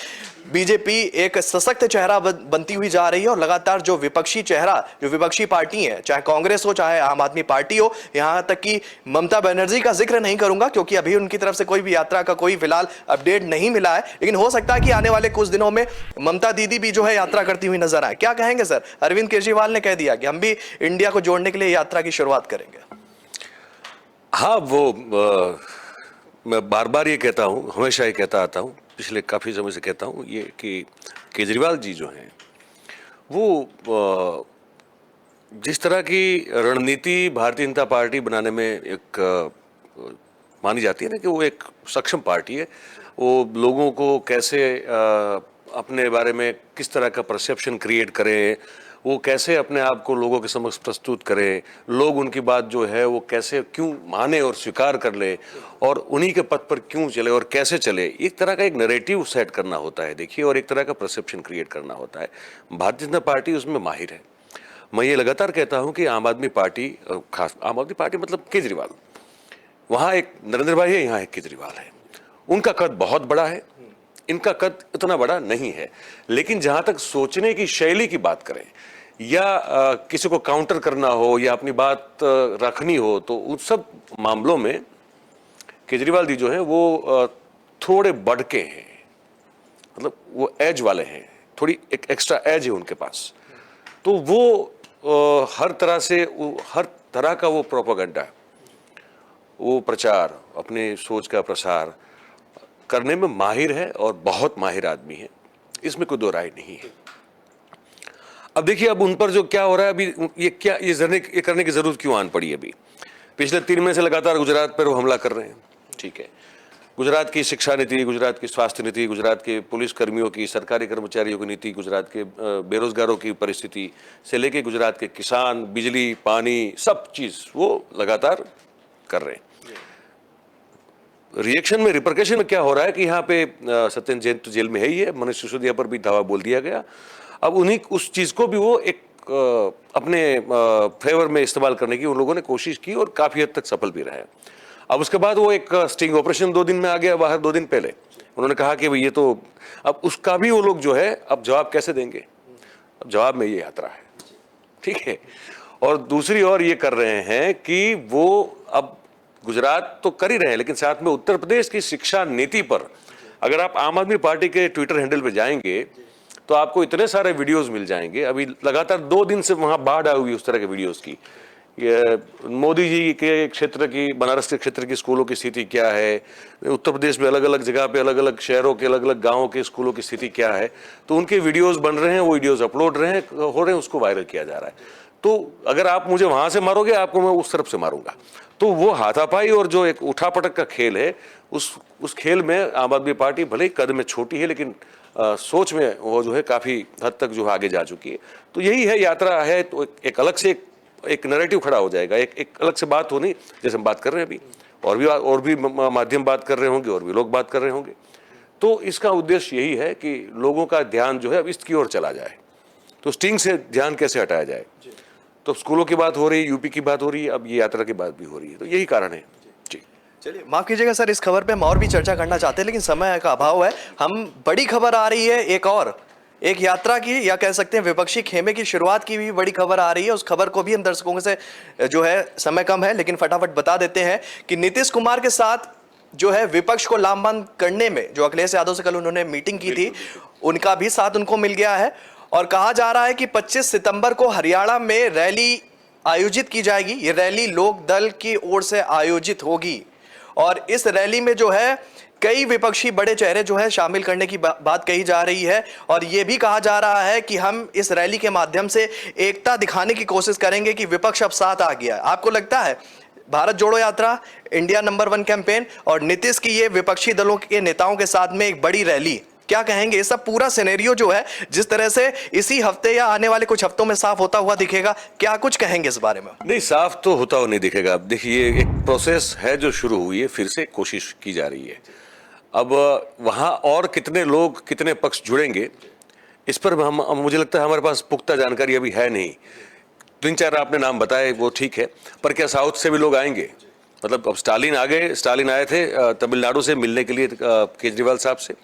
बीजेपी एक सशक्त चेहरा बनती हुई जा रही है और लगातार जो विपक्षी चेहरा, जो विपक्षी पार्टी है, चाहे कांग्रेस हो चाहे आम आदमी पार्टी हो, यहां तक कि ममता बनर्जी का जिक्र नहीं करूंगा क्योंकि अभी उनकी तरफ से कोई भी यात्रा का कोई फिलहाल अपडेट नहीं मिला है, लेकिन हो सकता है कि आने वाले कुछ दिनों में ममता दीदी भी जो है यात्रा करती हुई नजर आए। क्या कहेंगे सर? अरविंद केजरीवाल ने कह दिया कि हम भी इंडिया को जोड़ने के लिए यात्रा की शुरुआत करेंगे। हाँ, वो मैं बार बार ये कहता हूँ, हमेशा ये कहता आता हूँ, पिछले काफ़ी समय से कहता हूँ ये कि केजरीवाल जी जो हैं वो जिस तरह की रणनीति भारतीय जनता पार्टी बनाने में एक मानी जाती है ना, कि वो एक सक्षम पार्टी है, वो लोगों को कैसे अपने बारे में किस तरह का परसेप्शन क्रिएट करें, वो कैसे अपने आप को लोगों के समक्ष प्रस्तुत करें, लोग उनकी बात जो है वो कैसे क्यों माने और स्वीकार कर ले और उन्हीं के पथ पर क्यों चले और कैसे चले, एक तरह का एक नैरेटिव सेट करना होता है देखिए, और एक तरह का परसेप्शन क्रिएट करना होता है। भारतीय जनता पार्टी उसमें माहिर है। मैं ये लगातार कहता हूँ कि आम आदमी पार्टी, खास आम आदमी पार्टी मतलब केजरीवाल, वहाँ एक नरेंद्र भाई है, यहाँ एक केजरीवाल है, उनका कद बहुत बड़ा है, इनका कद इतना बड़ा नहीं है, लेकिन जहाँ तक सोचने की शैली की बात करें या किसी को काउंटर करना हो या अपनी बात रखनी हो, तो उन सब मामलों में केजरीवाल जी जो है वो थोड़े बढ़ के हैं, मतलब वो एज वाले हैं, थोड़ी एक एक्स्ट्रा एज है उनके पास। तो वो हर तरह से हर तरह का वो प्रोपेगेंडा, वो प्रचार, अपने सोच का प्रसार करने में माहिर है और बहुत माहिर आदमी है, इसमें कोई दो राय नहीं है। अब देखिए, अब उन पर जो क्या हो रहा है अभी, ये करने की जरूरत क्यों आन पड़ी? अभी पिछले 3 महीने से लगातार गुजरात पर वो हमला कर रहे हैं, ठीक है, गुजरात की शिक्षा नीति, गुजरात की स्वास्थ्य नीति, गुजरात के पुलिस कर्मियों की, सरकारी कर्मचारियों की नीति, गुजरात के बेरोजगारों की परिस्थिति से लेके गुजरात के किसान, बिजली, पानी, सब चीज वो लगातार कर रहे हैं। रिएक्शन में, रिपरकशन में क्या हो रहा है कि यहाँ पे सत्येंद्र जैन तो जेल में है ही है, मनीष सिसोदिया पर भी दावा बोल दिया गया। अब उन्हीं उस चीज को भी वो एक अपने फेवर में इस्तेमाल करने की उन लोगों ने कोशिश की और काफी हद तक सफल भी रहे। अब उसके बाद वो एक स्टिंग ऑपरेशन 2 दिन में आ गया बाहर। 2 दिन पहले उन्होंने कहा कि भाई ये तो, अब उसका भी वो लोग जो है अब जवाब कैसे देंगे? अब जवाब में ये यात्रा है, ठीक है। और दूसरी ओर ये कर रहे हैं कि वो अब गुजरात तो कर ही रहे हैं, लेकिन साथ में उत्तर प्रदेश की शिक्षा नीति पर अगर आप आम आदमी पार्टी के ट्विटर हैंडल पे जाएंगे तो आपको इतने सारे वीडियोस मिल जाएंगे। अभी लगातार 2 दिन से वहां बाढ़ आई हुई उस तरह के वीडियोस की। ये मोदी जी के क्षेत्र की, बनारस के क्षेत्र की स्कूलों की स्थिति क्या है, उत्तर प्रदेश में अलग अलग जगह पे अलग अलग शहरों के अलग अलग गाँवों के स्कूलों की स्थिति क्या है, तो उनके वीडियोस बन रहे हैं, वो वीडियोस अपलोड हो रहे हैं, उसको वायरल किया जा रहा है। तो अगर आप मुझे वहां से मारोगे, आपको मैं उस तरफ से मारूंगा। तो वो हाथापाई और जो एक उठापटक का खेल है, उस खेल में आम आदमी पार्टी भले ही कद में छोटी है, लेकिन सोच में वो जो है काफी हद तक जो आगे जा चुकी है। तो यही है, यात्रा है, तो एक अलग से एक नैरेटिव खड़ा हो जाएगा, एक अलग से बात होनी, जैसे हम बात कर रहे हैं अभी, और भी माध्यम बात कर रहे होंगे और भी लोग बात कर रहे होंगे। तो इसका उद्देश्य यही है कि लोगों का ध्यान जो है अब इसकी ओर चला जाए। तो स्टिंग से ध्यान कैसे हटाया जाए? तो स्कूलों की बात हो रही है, यूपी की बात हो रही है, अब ये यात्रा की बात भी हो रही है, तो यही कारण है। जी चलिए, माफ कीजिएगा सर, इस खबर पे हम और भी चर्चा करना चाहते हैं, लेकिन समय का अभाव है। हम बड़ी खबर आ रही है, एक यात्रा की, या कह सकते हैं विपक्षी खेमे की शुरुआत की भी बड़ी खबर आ रही है। उस खबर को भी हम दर्शकों से जो है, समय कम है लेकिन फटाफट बता देते हैं कि नीतीश कुमार के साथ जो है विपक्ष को लामबंद करने में, जो अखिलेश यादव से कल उन्होंने मीटिंग की थी, उनका भी साथ उनको मिल गया है। और कहा जा रहा है कि 25 सितंबर को हरियाणा में रैली आयोजित की जाएगी। ये रैली लोक दल की ओर से आयोजित होगी और इस रैली में जो है कई विपक्षी बड़े चेहरे जो है शामिल करने की बात कही जा रही है। और ये भी कहा जा रहा है कि हम इस रैली के माध्यम से एकता दिखाने की कोशिश करेंगे कि विपक्ष अब साथ आ गया। आपको लगता है भारत जोड़ो यात्रा, इंडिया नंबर 1 कैंपेन और नीतीश की ये विपक्षी दलों के नेताओं के साथ में एक बड़ी रैली, क्या कहेंगे? ये सब पूरा सिनेरियो जो है जिस तरह से इसी हफ्ते या आने वाले कुछ हफ्तों में साफ होता हुआ दिखेगा, क्या कुछ कहेंगे इस बारे में? नहीं, साफ तो होता हुआ नहीं दिखेगा। देखिए, एक प्रोसेस है जो शुरू हुई है, फिर से कोशिश की जा रही है। अब वहां और कितने लोग, कितने पक्ष जुड़ेंगे, इस पर मुझे लगता है हमारे पास पुख्ता जानकारी अभी है नहीं। 3-4 आपने नाम बताए, वो ठीक है, पर क्या साउथ से भी लोग आएंगे? मतलब अब स्टालिन आ गए, स्टालिन आए थे तमिलनाडु से मिलने के लिए केजरीवाल साहब से।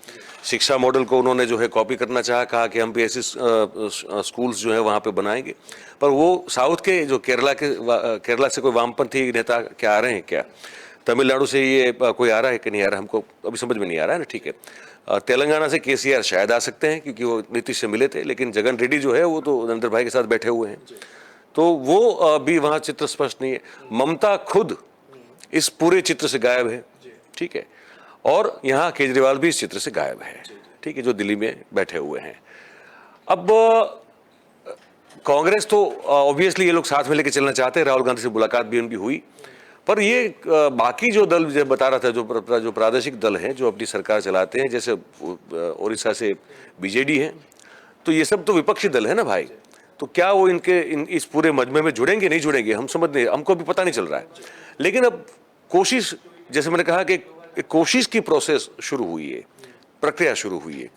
शिक्षा मॉडल को उन्होंने जो है कॉपी करना चाहा, कहा कि हम भी ऐसे स्कूल्स जो है वहाँ पे बनाएंगे। पर वो साउथ के जो केरला से कोई वामपंथी नेता क्या आ रहे हैं क्या, तमिलनाडु से ये कोई आ रहा है कि नहीं आ रहा, हमको अभी समझ में नहीं आ रहा है ना। ठीक है, तेलंगाना से केसीआर शायद आ सकते हैं क्योंकि वो नीतीश से मिले थे, लेकिन जगन रेड्डी जो है वो तो नरेंद्र भाई के साथ बैठे हुए हैं, तो वो भी वहाँ चित्र स्पष्ट नहीं है। ममता खुद इस पूरे चित्र से गायब है, ठीक है, और यहाँ केजरीवाल भी इस चित्र से गायब है, ठीक है, जो दिल्ली में बैठे हुए हैं। अब कांग्रेस तो ऑब्वियसली ये लोग साथ में लेके चलना चाहते हैं, राहुल गांधी से मुलाकात भी उनकी हुई, पर ये बाकी जो दल जो बता रहा था, जो प्रादेशिक दल हैं जो अपनी सरकार चलाते हैं, जैसे उड़ीसा से बीजेडी है, तो ये सब तो विपक्षी दल है ना भाई, तो क्या वो इस पूरे मजमे में जुड़ेंगे नहीं जुड़ेंगे हम समझ नहीं, हमको भी पता नहीं चल रहा है। लेकिन अब कोशिश, जैसे मैंने कहा कि एक कोशिश की प्रोसेस शुरू हुई है, प्रक्रिया शुरू हुई है।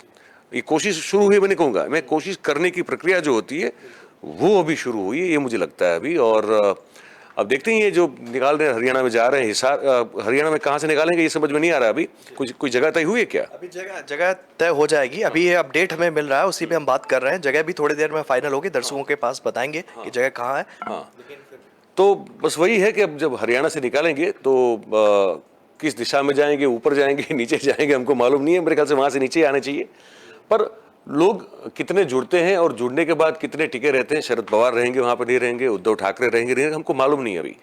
ये कोशिश शुरू हुई मैं नहीं कहूँगा, मैं कोशिश करने की प्रक्रिया जो होती है वो अभी शुरू हुई है, ये मुझे लगता है अभी। और अब देखते हैं ये जो निकाल रहे हैं, हरियाणा में जा रहे हैं, हिसार हरियाणा में कहाँ से निकालेंगे ये समझ में नहीं आ रहा अभी। कोई जगह तय हुई है क्या? अभी जगह तय हो जाएगी, अभी ये अपडेट हमें मिल रहा है, उसी पे हम बात कर रहे हैं। जगह भी थोड़ी देर में फाइनल होगी, दर्शकों के पास बताएंगे कि जगह कहाँ है। हाँ, तो बस वही है कि अब जब हरियाणा से निकालेंगे तो किस दिशा में जाएंगे, ऊपर जाएंगे नीचे जाएंगे, हमको मालूम नहीं है। मेरे ख्याल से वहाँ से नीचे आने चाहिए, पर लोग कितने जुड़ते हैं और जुड़ने के बाद कितने टिके रहते हैं, शरद पवार रहेंगे वहाँ पर नहीं रहेंगे, उद्धव ठाकरे रहेंगे, हमको मालूम नहीं अभी,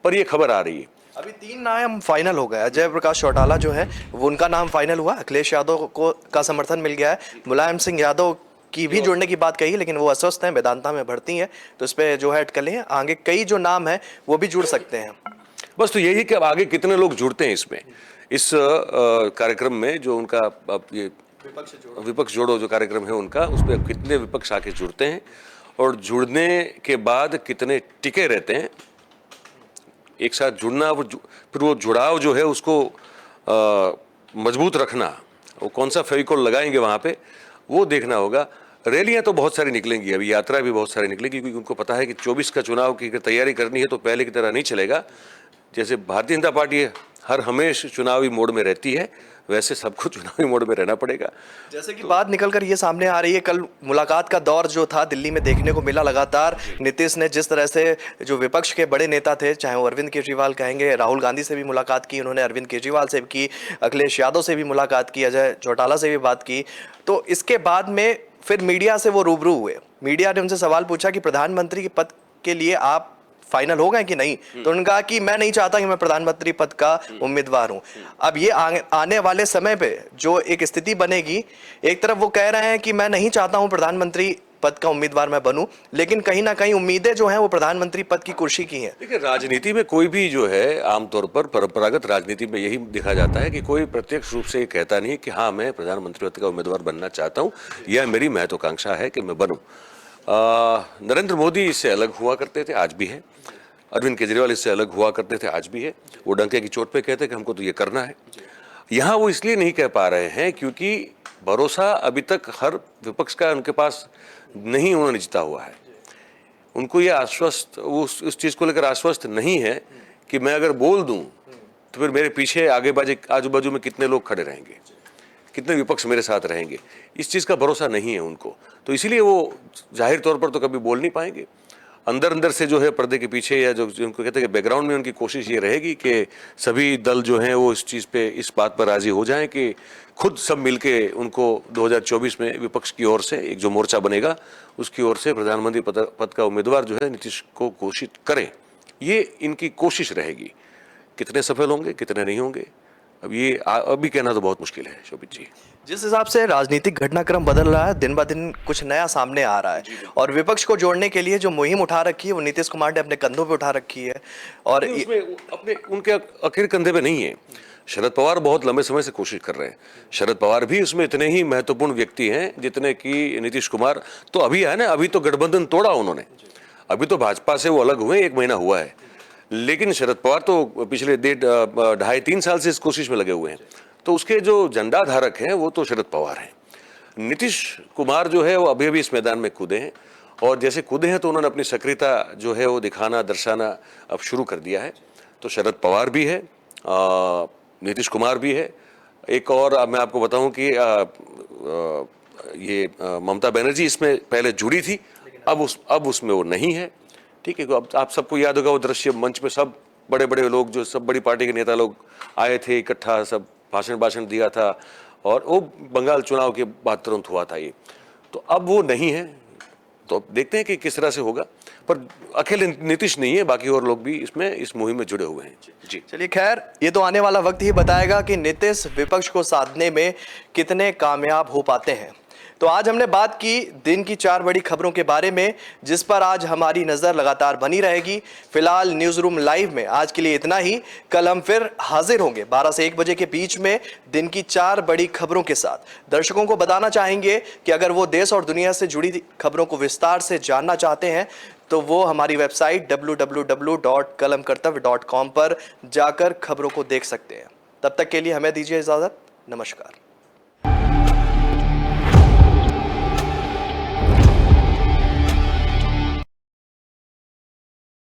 पर ये खबर आ रही है। अभी 3 नाम फाइनल हो गया। अजय प्रकाश चौटाला जो है वो उनका नाम फाइनल हुआ, अखिलेश यादव को का समर्थन मिल गया है, मुलायम सिंह यादव की भी जुड़ने की बात कही, लेकिन वो अस्वस्थ हैं, वेदांता में भर्ती हैं, तो इस पर जो है अटकलें हैं। आगे कई जो नाम है वो भी जुड़ सकते हैं। बस तो यही है कि अब आगे कितने लोग जुड़ते हैं इसमें, इस कार्यक्रम में जो उनका अब ये विपक्ष जोड़ो जो कार्यक्रम है उनका, उसमें अब कितने विपक्ष आके जुड़ते हैं और जुड़ने के बाद कितने टिके रहते हैं एक साथ जुड़ना, फिर वो जुड़ाव जो है उसको मजबूत रखना, वो कौन सा फेविकोल लगाएंगे वहाँ पे, वो देखना होगा। रैलियाँ तो बहुत सारी निकलेंगी, अभी यात्रा भी बहुत सारी निकलेगी, क्योंकि उनको पता है कि 24 का चुनाव की तैयारी करनी है तो पहले की तरह नहीं चलेगा। जैसे भारतीय जनता पार्टी हर हमेशा चुनावी मोड में रहती है, वैसे सबको चुनावी मोड में रहना पड़ेगा। जैसे कि बात निकल कर ये सामने आ रही है, कल मुलाकात का दौर जो था दिल्ली में देखने को मिला लगातार। नीतीश ने जिस तरह से जो विपक्ष के बड़े नेता थे, चाहे वो अरविंद केजरीवाल कहेंगे, राहुल गांधी से भी मुलाकात की उन्होंने, अरविंद केजरीवाल से भी की, अखिलेश यादव से भी मुलाकात की, अजय चौटाला से भी बात की। तो इसके बाद में फिर मीडिया से वो रूबरू हुए, मीडिया ने उनसे सवाल पूछा कि प्रधानमंत्री के पद के लिए आप फाइनल हो गए कि नहीं, तो उन्होंने कहा कि मैं नहीं चाहता कि मैं प्रधानमंत्री पद का उम्मीदवार हूं। अब ये आने वाले समय पे जो एक स्थिति बनेगी, एक तरफ वो कह रहे हैं कि मैं नहीं चाहता हूं प्रधानमंत्री पद का उम्मीदवार मैं बनूं, लेकिन कहीं ना कहीं उम्मीदें जो हैं वो प्रधानमंत्री पद की कुर्सी की हैं। देखिए, राजनीति में कोई भी जो है, आमतौर पर परंपरागत राजनीति में यही देखा जाता है कि कोई प्रत्यक्ष रूप से कहता नहीं कि हाँ मैं प्रधानमंत्री पद का उम्मीदवार बनना चाहता हूँ या मेरी महत्वाकांक्षा है कि मैं बनूँ। नरेंद्र मोदी इससे अलग हुआ करते थे, आज भी है। अरविंद केजरीवाल इससे अलग हुआ करते थे, आज भी है। वो डंके की चोट पे कहते कि हमको तो ये करना है। यहाँ वो इसलिए नहीं कह पा रहे हैं क्योंकि भरोसा अभी तक हर विपक्ष का उनके पास नहीं उन्होंने जीता हुआ है। उनको ये आश्वस्त, उस चीज़ को लेकर आश्वस्त नहीं है कि मैं अगर बोल दूं तो फिर मेरे पीछे आजू बाजू में कितने लोग खड़े रहेंगे, कितने विपक्ष मेरे साथ रहेंगे, इस चीज़ का भरोसा नहीं है उनको। तो इसीलिए वो जाहिर तौर पर तो कभी बोल नहीं पाएंगे। अंदर अंदर से जो है पर्दे के पीछे, या जो उनको कहते हैं कि बैकग्राउंड में, उनकी कोशिश ये रहेगी कि सभी दल जो हैं वो इस चीज़ पे, इस बात पर राजी हो जाएं कि खुद सब मिलके उनको 2024 में विपक्ष की ओर से एक जो मोर्चा बनेगा उसकी ओर से प्रधानमंत्री पद का उम्मीदवार जो है नीतीश को घोषित करें। ये इनकी कोशिश रहेगी। कितने सफल होंगे कितने नहीं होंगे अब ये अभी कहना तो बहुत मुश्किल है शोभित जी। जिस हिसाब से राजनीतिक घटनाक्रम बदल रहा है, दिन ब दिन कुछ नया सामने आ रहा है, और विपक्ष को जोड़ने के लिए जो मुहिम उठा रखी है वो नीतीश कुमार ने अपने कंधों पे उठा रखी है। और उनके अकेले कंधे पे नहीं है। शरद पवार बहुत लंबे समय से कोशिश कर रहे हैं। शरद पवार भी उसमें इतने ही महत्वपूर्ण व्यक्ति हैं जितने कि नीतीश कुमार। तो अभी है ना, अभी तो गठबंधन तोड़ा उन्होंने, अभी तो भाजपा से वो अलग हुए, 1 महीना हुआ है। लेकिन शरद पवार तो पिछले 2.5-3 साल से इस कोशिश में लगे हुए हैं। तो उसके जो झंडा धारक हैं वो तो शरद पवार हैं। नीतीश कुमार जो है वो अभी अभी इस मैदान में कूदे हैं, और जैसे कूदे हैं तो उन्होंने अपनी सक्रियता जो है वो दिखाना, दर्शाना अब शुरू कर दिया है। तो शरद पवार भी है, नीतीश कुमार भी है, एक और मैं आपको बताऊं कि ये ममता बनर्जी इसमें पहले जुड़ी थी, अब उसमें वो नहीं है। ठीक है, अब आप सबको याद होगा वो दृश्य, मंच पे सब बड़े बड़े लोग, जो सब बड़ी पार्टी के नेता लोग आए थे इकट्ठा, सब भाषण दिया था, और वो बंगाल चुनाव के बाद तुरंत हुआ था ये। तो अब वो नहीं है, तो अब देखते हैं कि किस तरह से होगा। पर अकेले नीतीश नहीं है, बाकी और लोग भी इसमें इस मुहिम में जुड़े हुए हैं। जी चलिए, खैर ये तो आने वाला वक्त ही बताएगा कि नीतीश विपक्ष को साधने में कितने कामयाब हो पाते हैं। तो आज हमने बात की दिन की 4 बड़ी खबरों के बारे में, जिस पर आज हमारी नजर लगातार बनी रहेगी। फिलहाल न्यूज रूम लाइव में आज के लिए इतना ही। कल हम फिर हाजिर होंगे 12 से 1 बजे के बीच में दिन की 4 बड़ी खबरों के साथ। दर्शकों को बताना चाहेंगे कि अगर वो देश और दुनिया से जुड़ी खबरों को विस्तार से जानना चाहते हैं तो वो हमारी वेबसाइट www.kalamkartav.com पर जाकर खबरों को देख सकते हैं। तब तक के लिए हमें दीजिए इजाजत। नमस्कार।